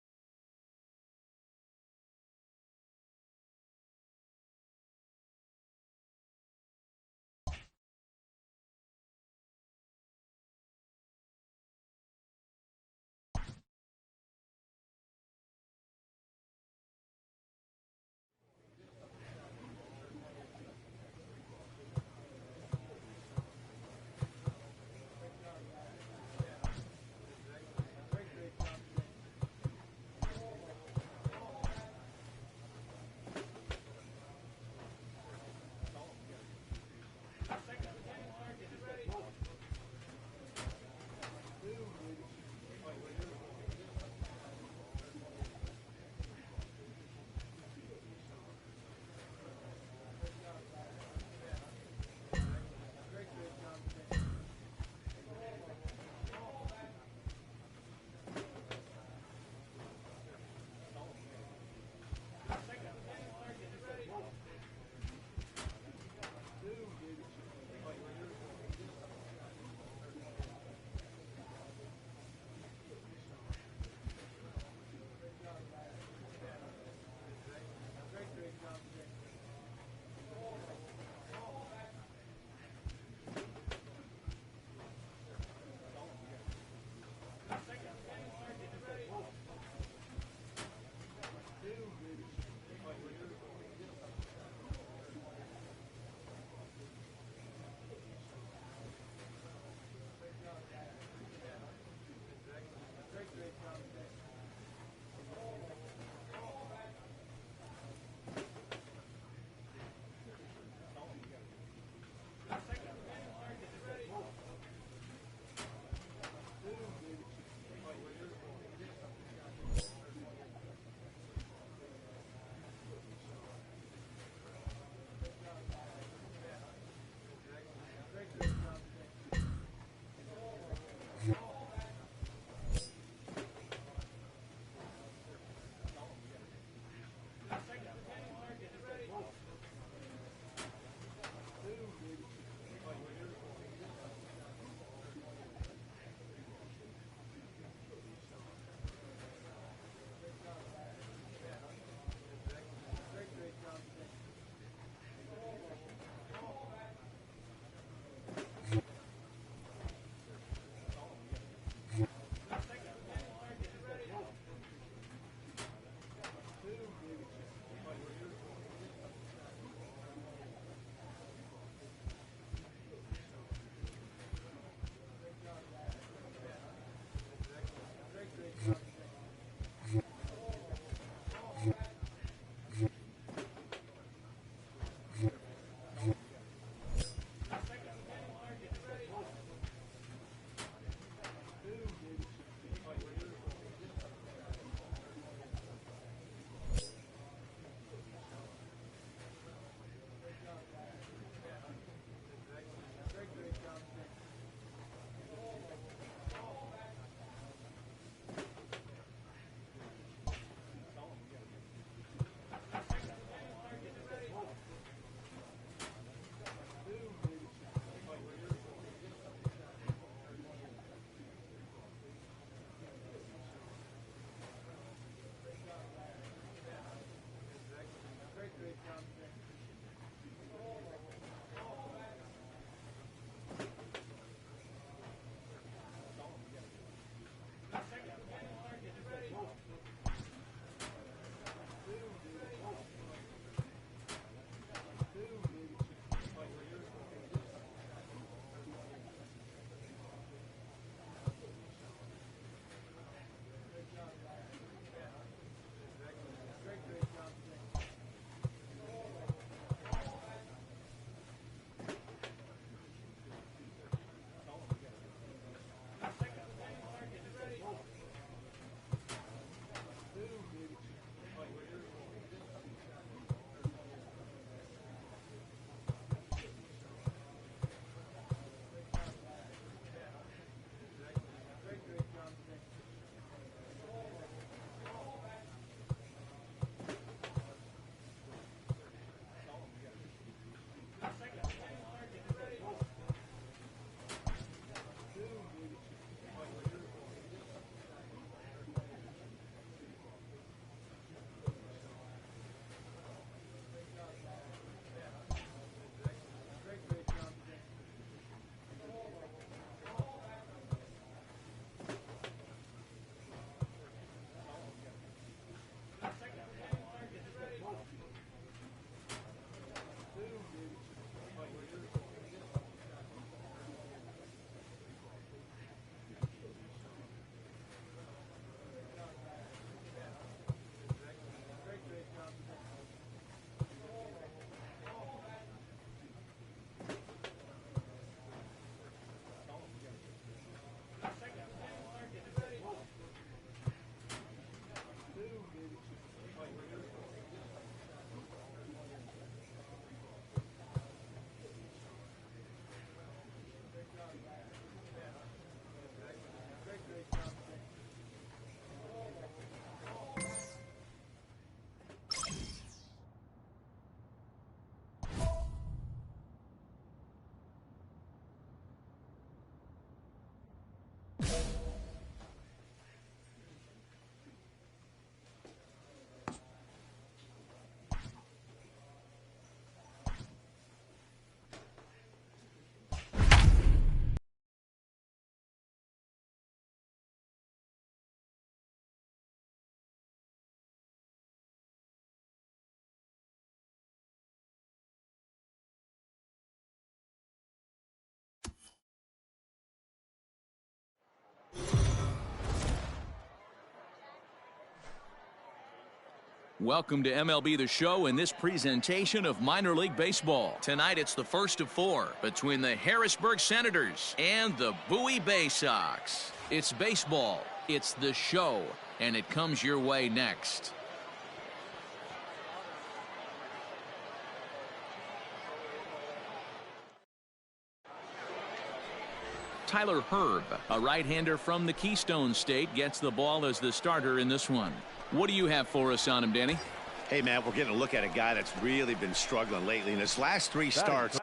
Welcome to MLB The Show in this presentation of minor league baseball. Tonight it's the first of 4 between the Harrisburg Senators and the Bowie Bay Sox. It's baseball, it's the show, and it comes your way next. Tyler Herb, a right-hander from the Keystone State, gets the ball as the starter in this one. What do you have for us on him, Danny? Hey, man, we're getting a look at a guy that's really been struggling lately. In his last 3 starts,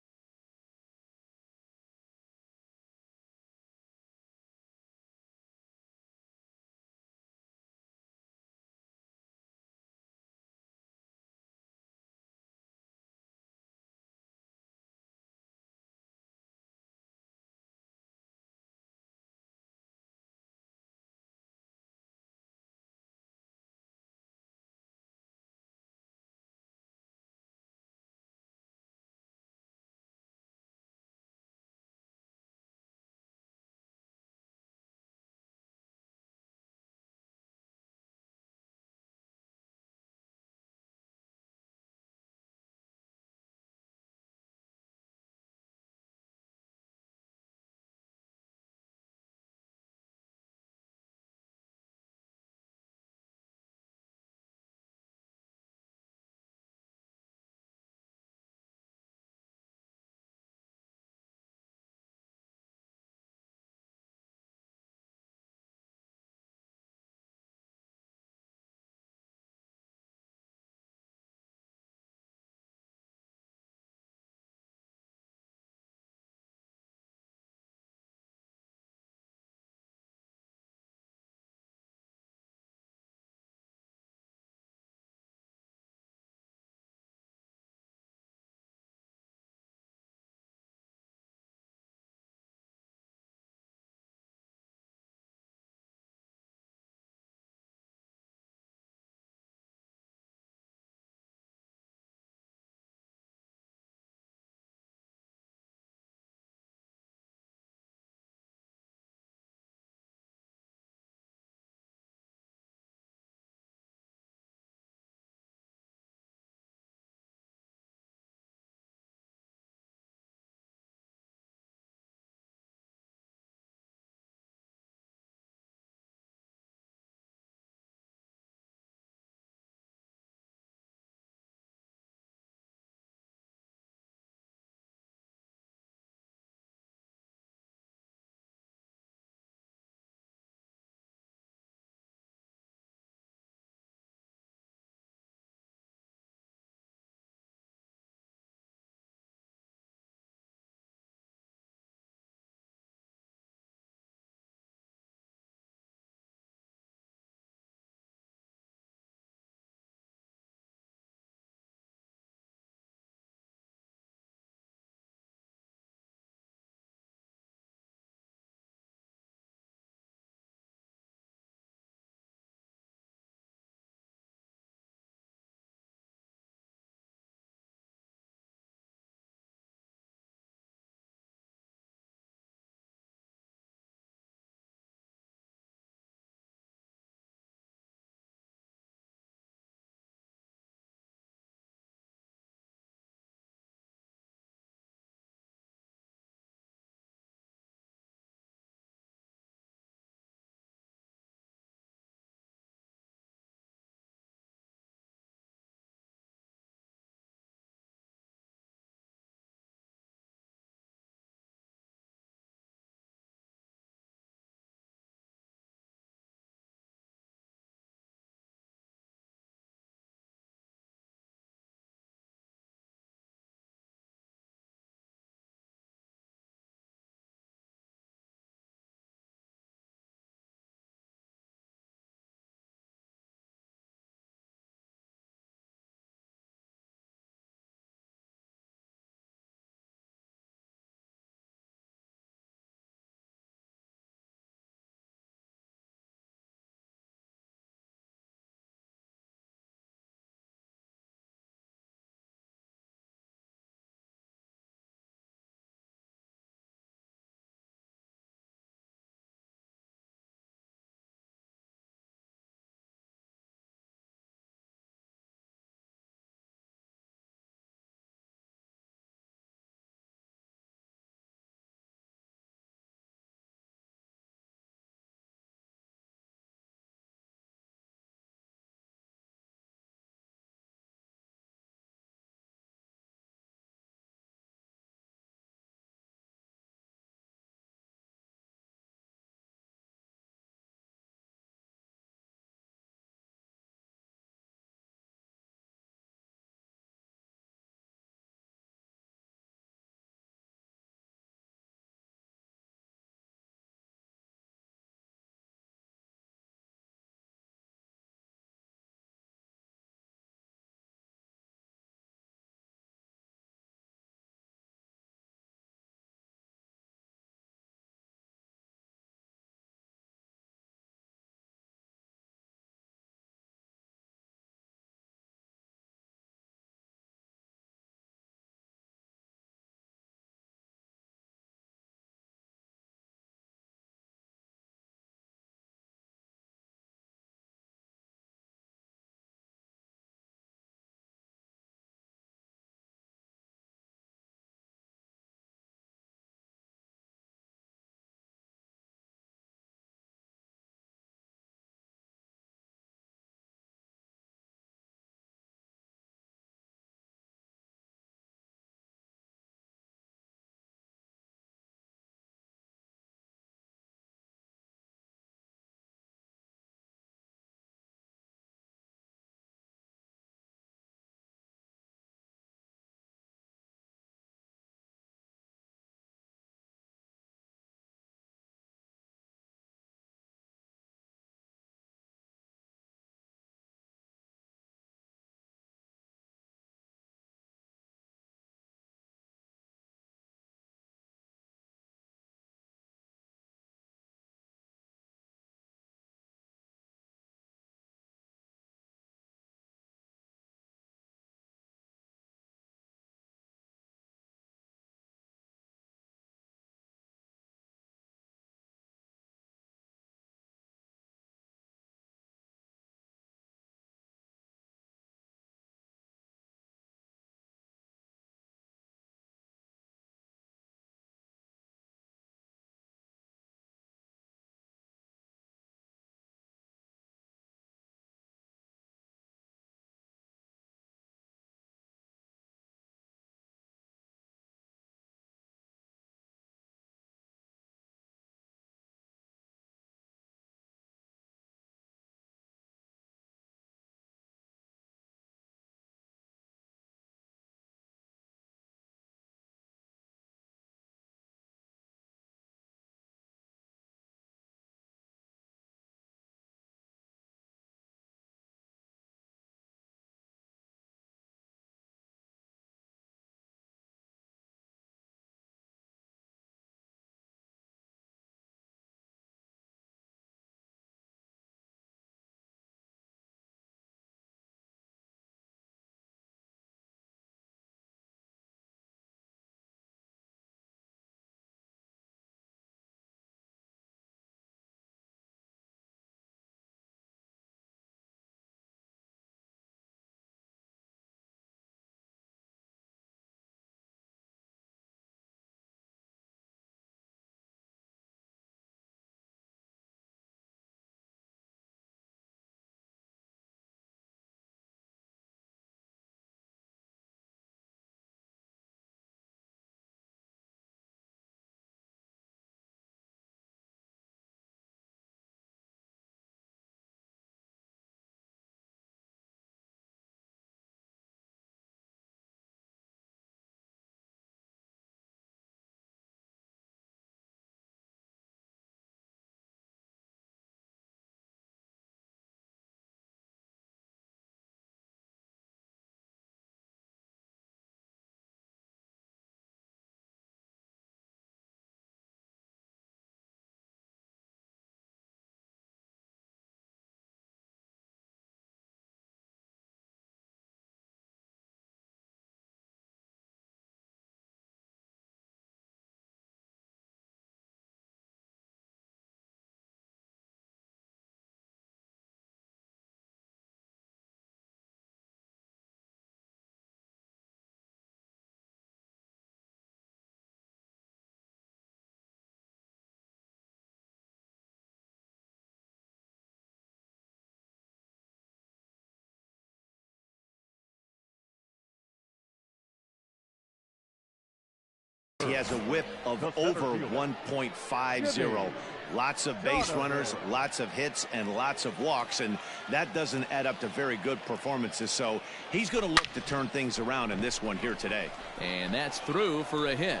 He has a whip of over 1.50. Lots of base runners, lots of hits, and lots of walks, and that doesn't add up to very good performances. So he's going to look to turn things around in this one here today. And that's through for a hit.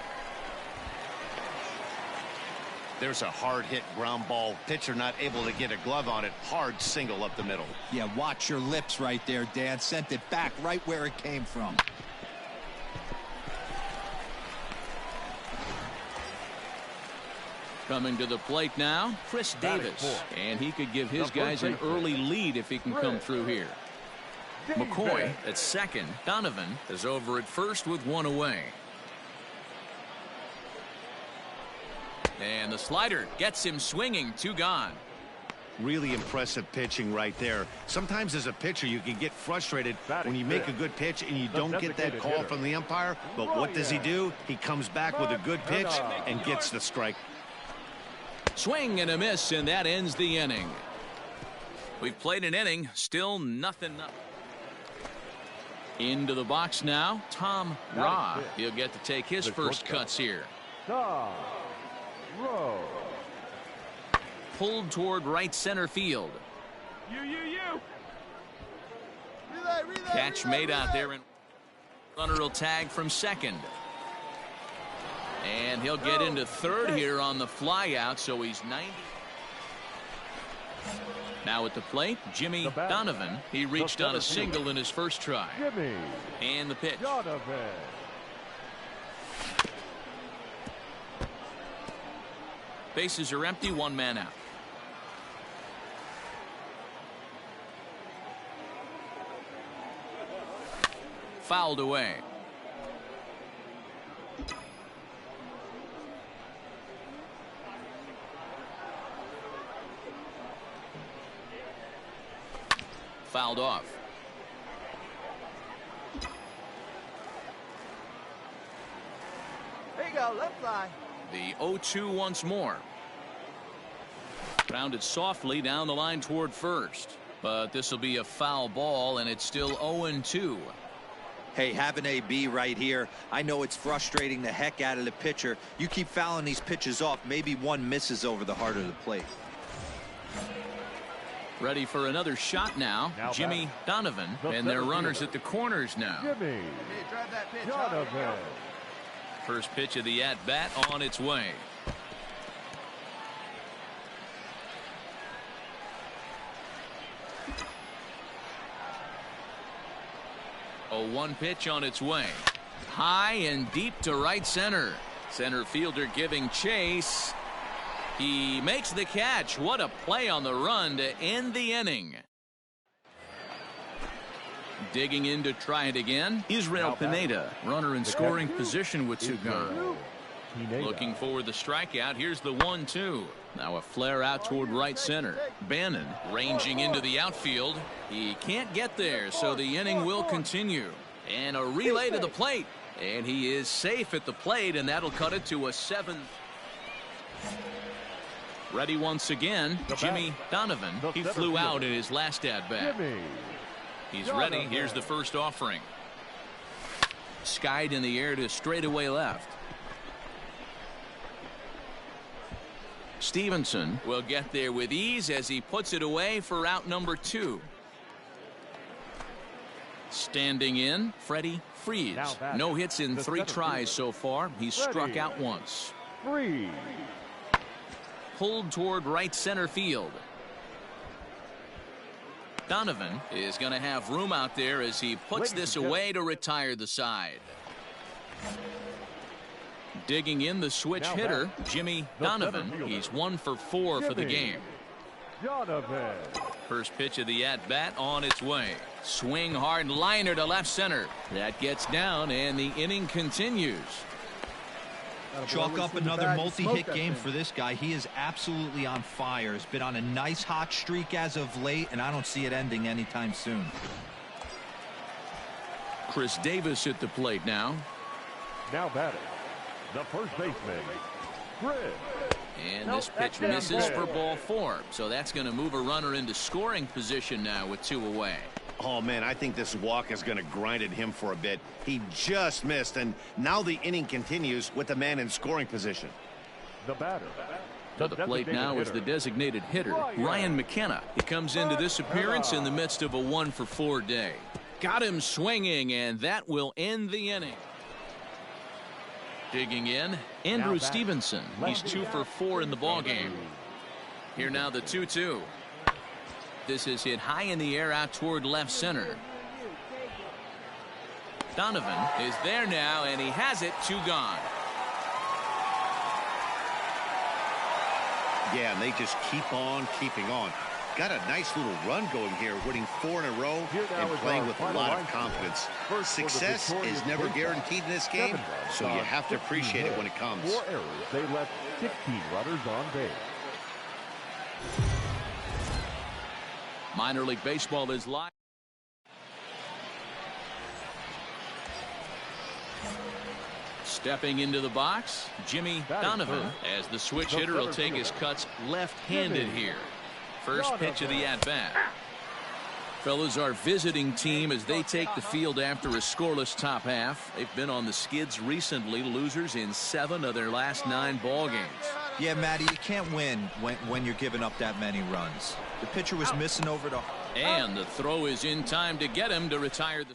There's a hard hit ground ball. Pitcher not able to get a glove on it. Hard single up the middle. Yeah, watch your lips right there, Dan. Sent it back right where it came from. Coming to the plate now, Chris Davis. And he could give his guys an early lead if he can come through here. McCoy at second. Donovan is over at first with one away. And the slider gets him swinging. Two gone. Really impressive pitching right there. Sometimes as a pitcher you can get frustrated when you make a good pitch and you don't get that call from the umpire. But what does he do? He comes back with a good pitch and gets the strike. Swing and a miss, and that ends the inning. We've played an inning, still nothing. Into the box now, Tom Ra. He'll get to take his first cuts here. Pulled toward right center field. Catch made out there, and runner will tag from second. And he'll get into third here on the fly out, so he's 90. Now at the plate, Jimmy Donovan. He reached on a single in his first try. And the pitch. Bases are empty, one man out. Fouled away. Fouled off. There you go, left side. The 0-2 once more. Grounded softly down the line toward first. But this will be a foul ball, and it's still 0-2. Hey, have an AB right here. I know it's frustrating the heck out of the pitcher. You keep fouling these pitches off, maybe one misses over the heart of the plate. Ready for another shot now, Jimmy Donovan, and their runners at the corners now. Jimmy Donovan. First pitch of the at-bat on its way. A 1 pitch on its way. High and deep to right center. Center fielder giving chase. He makes the catch. What a play on the run to end the inning. Digging in to try it again. Israel Pineda, runner in scoring position with 2 gone. Looking for the strikeout. Here's the 1-2. Now a flare out toward right center. Bannon ranging into the outfield. He can't get there, so the inning will continue. And a relay to the plate. And he is safe at the plate, and that'll cut it to a 7th. Ready once again, Jimmy Donovan. He flew out in his last at-bat. He's ready. Here's the first offering. Skied in the air to straightaway left. Stevenson will get there with ease as he puts it away for out number 2. Standing in, Freddie Freeze. No hits in 3 tries so far. He's struck out once. Pulled toward right center field. Donovan is going to have room out there as he puts this away to retire the side. Digging in the switch hitter, Jimmy Donovan. He's 1 for 4 for the game. First pitch of the at-bat on its way. Swing hard liner to left center. That gets down, and the inning continues. Chalk up another multi-hit game for this guy. He is absolutely on fire. He's been on a nice hot streak as of late, and I don't see it ending anytime soon. Chris Davis at the plate now. Now batting, the first baseman, Chris. And this pitch misses for ball 4. So that's going to move a runner into scoring position now with 2 away. Oh, man, I think this walk is going to grind at him for a bit. He just missed, and now the inning continues with the man in scoring position. The batter. To the plate now is the designated hitter, Ryan McKenna. He comes into this appearance in the midst of a 1-for-4 day. Got him swinging, and that will end the inning. Digging in, Andrew Stevenson. He's 2-for-4 in the ballgame. Here now the 2-2. This is hit high in the air out toward left center. Donovan is there now, and he has it. 2 gone. Yeah, and they just keep on keeping on. Got a nice little run going here, winning 4 in a row and playing with a lot of confidence. Success is never guaranteed in this game, so you have to appreciate it when it comes. 4 errors. They left 16 runners on base. Minor League Baseball is live. Stepping into the box, Jimmy Donovan, as the switch hitter will take his cuts left-handed here. First pitch of the at-bat. Fellas, our visiting team as they take the field after a scoreless top half. They've been on the skids recently, losers in 7 of their last 9 ball games. Yeah, Matty, you can't win when you're giving up that many runs. The pitcher was missing over the... And the throw is in time to get him to retire the...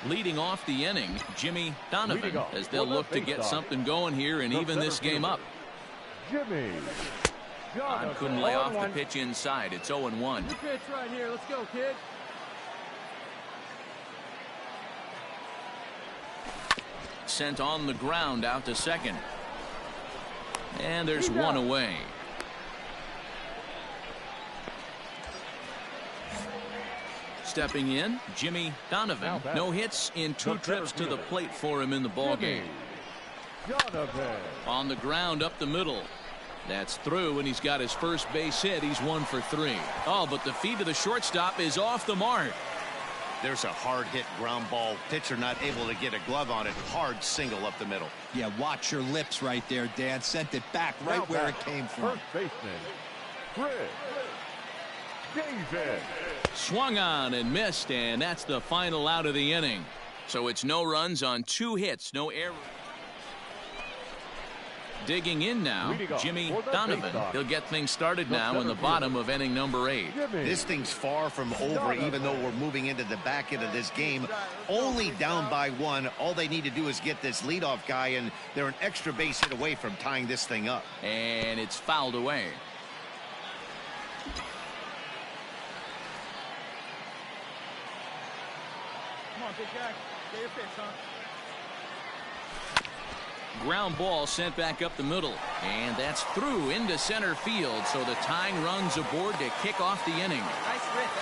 Leading off the inning, Jimmy Donovan, as they'll look to get something going here and even this game up. Jimmy. Donovan couldn't lay off the pitch inside. It's 0-1. Good pitch right here. Let's go, kid. Sent on the ground out to second. And there's 1 away. Stepping in, Jimmy Donovan. No hits in 2 trips to the plate for him in the ballgame. On the ground up the middle. That's through, and he's got his first base hit. He's 1 for 3. Oh, but the feed to the shortstop is off the mark. There's a hard hit ground ball. Pitcher not able to get a glove on it. Hard single up the middle. Yeah, watch your lips right there, Dan. Sent it back right where it came from. First baseman, Chris Davis. Swung on and missed, and that's the final out of the inning. So it's no runs on 2 hits, no errors. Digging in now, Jimmy Donovan. He'll get things started now in the bottom of inning number 8. This thing's far from over, even though we're moving into the back end of this game. Only down by 1. All they need to do is get this leadoff guy, and they're an extra base hit away from tying this thing up. And it's fouled away. Come on, big guy. Get your pitch, huh? Ground ball sent back up the middle, and that's through into center field, so the tying run's aboard to kick off the inning.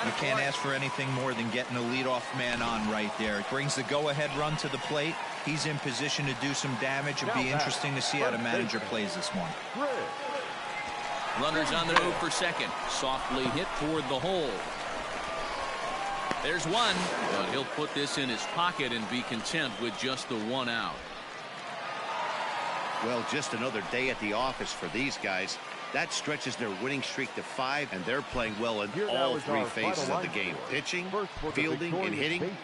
You can't ask for anything more than getting a leadoff man on right there. It brings the go-ahead run to the plate. He's in position to do some damage. It'll be interesting to see how the manager plays this one. Runners on the move for second. Softly hit toward the hole. There's 1, but he'll put this in his pocket and be content with just the 1 out. Well, just another day at the office for these guys. That stretches their winning streak to 5, and they're playing well in all 3 phases of the game. Pitching, fielding, and hitting.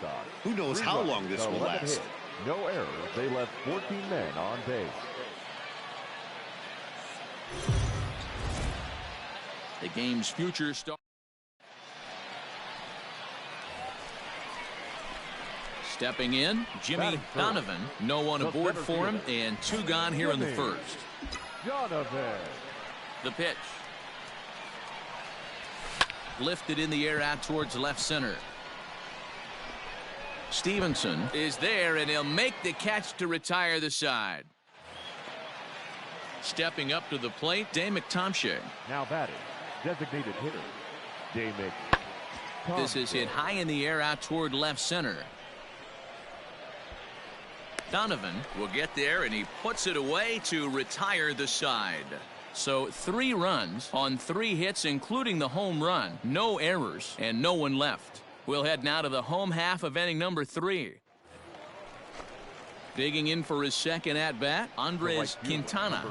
Who knows how long this will last. No errors. They left 14 men on base. The game's future starts. Stepping in, Jimmy Donovan. No one aboard for him, and 2 gone here in the first. Donovan. The pitch. Lifted in the air out towards left center. Stevenson is there, and he'll make the catch to retire the side. Stepping up to the plate, Dave McTomshay. Now batting, designated hitter, Dave McTomshay. This is hit high in the air out toward left center. Donovan will get there, and he puts it away to retire the side. So 3 runs on 3 hits, including the home run. No errors, and no one left. We'll head now to the home half of inning number 3. Digging in for his second at-bat, Andres Quintana.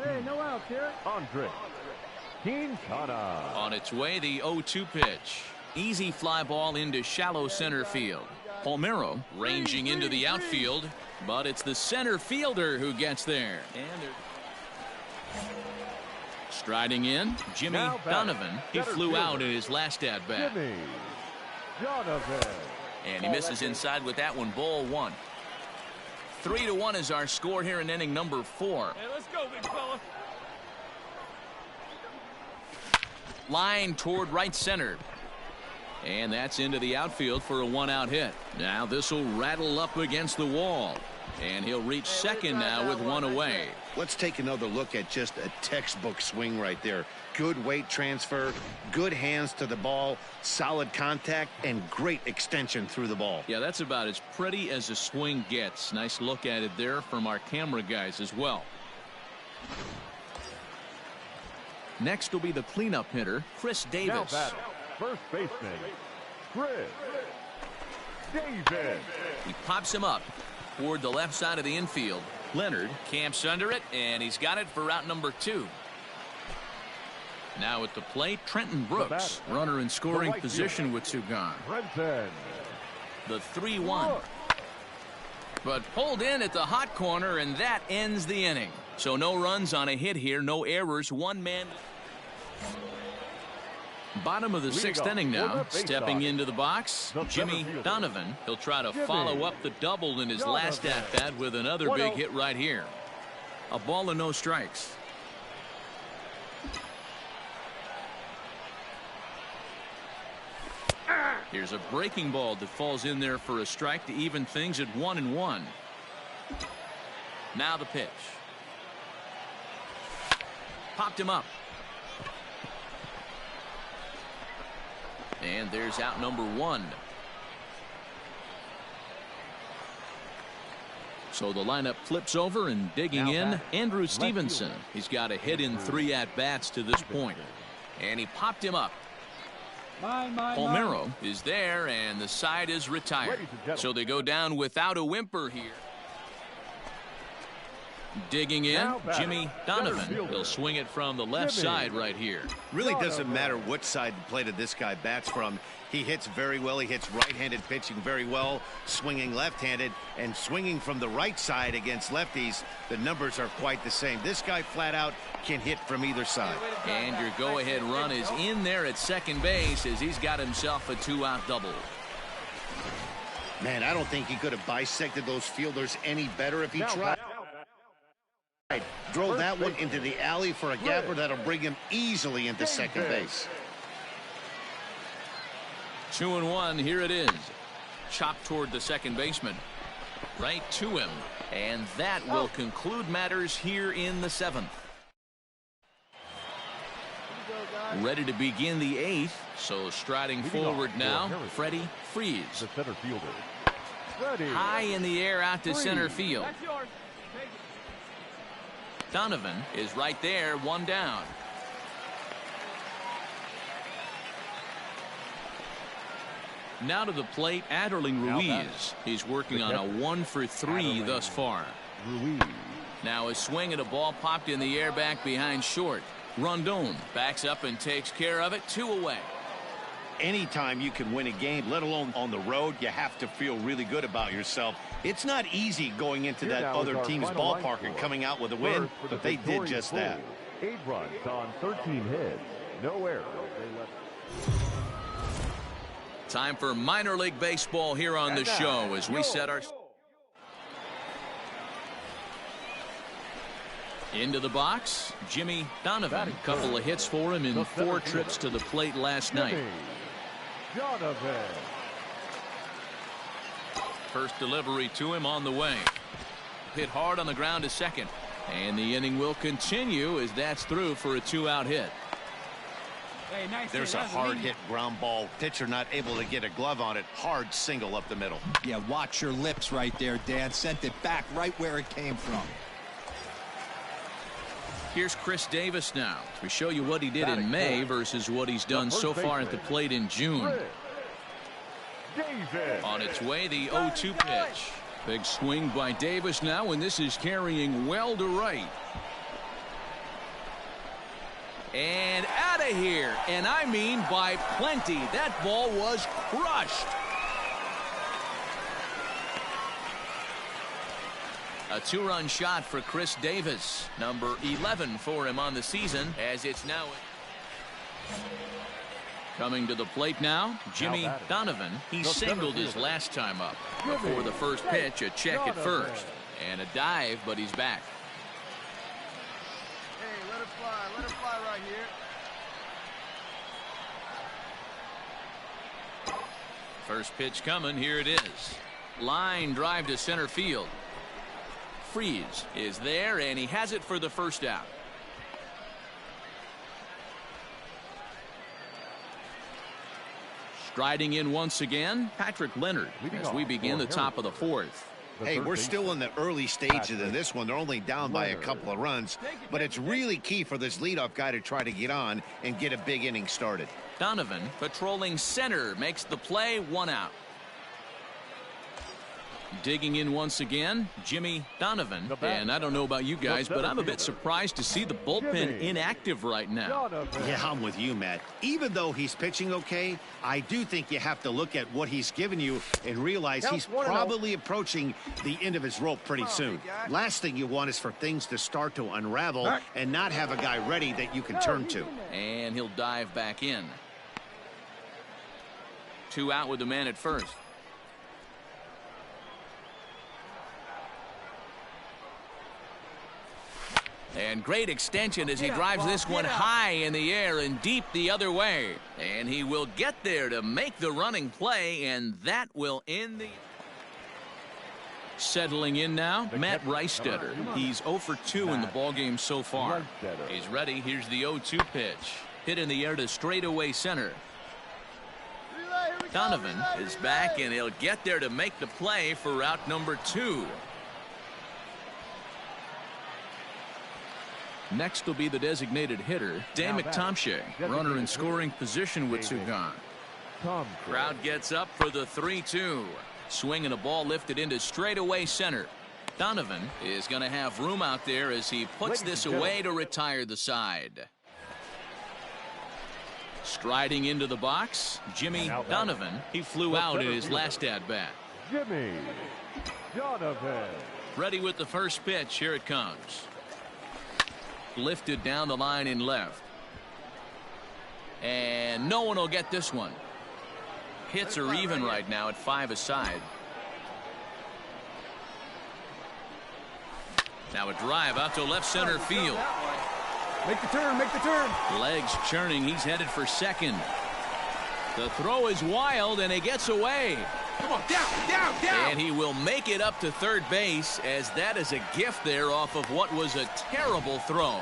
Hey, no outs here. Andres Quintana. On its way, the 0-2 pitch. Easy fly ball into shallow center field. Palmeiro ranging into the outfield, but it's the center fielder who gets there. And striding in, Jimmy Donovan. He flew out in his last at bat. Donovan. And he misses inside with that one. Ball one. 3-1 is our score here in inning number 4. Hey, let's go, big fella. Line toward right center. And that's into the outfield for a 1-out hit. Now this will rattle up against the wall. And he'll reach second now with one away. Let's take another look at just a textbook swing right there. Good weight transfer, good hands to the ball, solid contact, and great extension through the ball. Yeah, that's about as pretty as a swing gets. Nice look at it there from our camera guys as well. Next will be the cleanup hitter, Chris Davis. First baseman, Chris Davis. He pops him up toward the left side of the infield. Leonard camps under it, and he's got it for out number 2. Now at the plate, Trenton Brooks, runner in scoring position with 2 gone. The 3-1. But pulled in at the hot corner, and that ends the inning. So no runs on a hit here, no errors, 1 man. Bottom of the 6th inning now. Stepping into the box, Jimmy Donovan. He'll try to follow up the double in his last at-bat with another big hit right here. A ball and no strikes. Here's a breaking ball that falls in there for a strike to even things at 1-1. Now the pitch. Popped him up. And there's out number 1. So the lineup flips over, and digging in, Andrew Stevenson. He's got a hit in 3 at-bats to this point. And he popped him up. Palmeiro is there, and the side is retired. So they go down without a whimper here. Digging in, Jimmy Donovan. He'll swing it from the left side right here. Really doesn't matter which side of the plate this guy bats from. He hits very well. He hits right-handed pitching very well, swinging left-handed, and swinging from the right side against lefties. The numbers are quite the same. This guy flat out can hit from either side. And your go-ahead run is in there at second base as he's got himself a 2-out double. Man, I don't think he could have bisected those fielders any better if he tried. Drove that one into the alley for a gapper that'll bring him easily into second base. 2-1, here it is. Chopped toward the second baseman. Right to him. And that will conclude matters here in the 7th. Ready to begin the 8th. So striding forward now, Freddie Freeze. The center fielder. High in the air out to center field. Donovan is right there, 1 down. Now to the plate, Adderling Ruiz. He's working on a 1-for-3 thus far. Now a swing at a ball popped in the air back behind short. Rondon backs up and takes care of it. 2 away. Anytime you can win a game, let alone on the road, you have to feel really good about yourself. It's not easy going into that other team's ballpark and coming out with a win, but they did just that. 8 runs on 13 hits. No errors. Time for minor league baseball here on the show as we set our... Into the box, Jimmy Donovan. A couple of hits for him in 4 trips to the plate last night. Donovan. First delivery to him on the way. Hit hard on the ground to second. And the inning will continue as that's through for a 2-out hit. Hey, nice. There's a hard hit ground ball. Pitcher not able to get a glove on it. Hard single up the middle. Yeah, watch your lips right there, Dan. Sent it back right where it came from. Here's Chris Davis now. We show you what he did in May versus what he's done so far at the plate in June. On its way, the 0-2 pitch. Big swing by Davis now, and this is carrying well to right. And out of here. And I mean by plenty. That ball was crushed. A two-run shot for Chris Davis. Number 11 for him on the season, as it's now coming to the plate now, Jimmy Donovan. He singled his last time up. Before the first pitch, a check at first. And a dive, but he's back. Hey, let it fly right here. First pitch coming, here it is. Line drive to center field. Freeze is there, and he has it for the first out. Striding in once again, Patrick Leonard, as we begin the top of the fourth. Hey, we're still in the early stages of this one. They're only down by a couple of runs, but it's really key for this leadoff guy to try to get on and get a big inning started. Donovan patrolling center makes the play, one out. Digging in once again, Jimmy Donovan. And I don't know about you guys, but I'm a bit surprised to see the bullpen inactive right now. Yeah, I'm with you, Matt. Even though he's pitching okay, I do think you have to look at what he's given you and realize he's probably approaching the end of his rope pretty soon. Last thing you want is for things to start to unravel and not have a guy ready that you can turn to. And he'll dive back in. 2 out with the man at first. And great extension as he drives this one high in the air and deep the other way. And he will get there to make the running play, and that will end the... Settling in now, Matt Reistetter. He's 0 for 2 in the ballgame so far. He's ready. Here's the 0-2 pitch. Hit in the air to straightaway center. Donovan is back, and he'll get there to make the play for out number 2. Next will be the designated hitter, Dave McTomshay, runner in scoring position with Sugan. Crowd gets up for the 3-2. Swing and a ball lifted into straightaway center. Donovan is going to have room out there as he puts this away to retire the side. Striding into the box, Jimmy Donovan. He flew out in his last at-bat. Jimmy Donovan. Ready with the first pitch. Here it comes. Lifted down the line in left. And no one will get this one. Hits are even right now at 5 aside. Now a drive out to left center field. Make the turn, make the turn. Legs churning. He's headed for second. The throw is wild, and he gets away. Come on, down. And he will make it up to third base, as that is a gift there off of what was a terrible throw.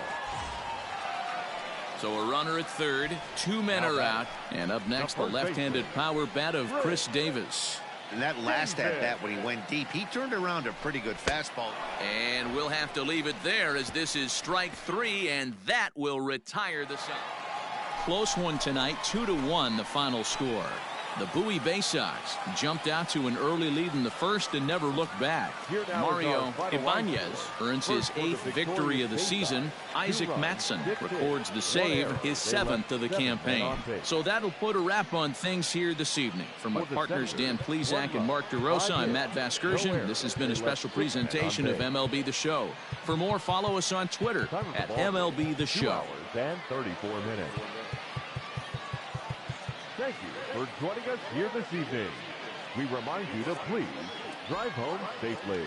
So a runner at third, 2 men are out, and up next the left-handed power bat of Chris Davis. And that last at-bat when he went deep, he turned around a pretty good fastball. And we'll have to leave it there, as this is strike 3, and that will retire the side. Close one tonight, 2-1 the final score. The Bowie Bay Sox jumped out to an early lead in the first and never looked back. Mario Ibanez earns his 8th victory of the season. Isaac Matson records the save, his 7th of the campaign. So that'll put a wrap on things here this evening. From my partners Dan Plesac and Mark DeRosa, I'm Matt Vasgersian. This has been a special presentation of MLB The Show. For more, follow us on Twitter at MLB The Show. 2 hours and 34 minutes. Thank you for joining us here this evening. We remind you to please drive home safely.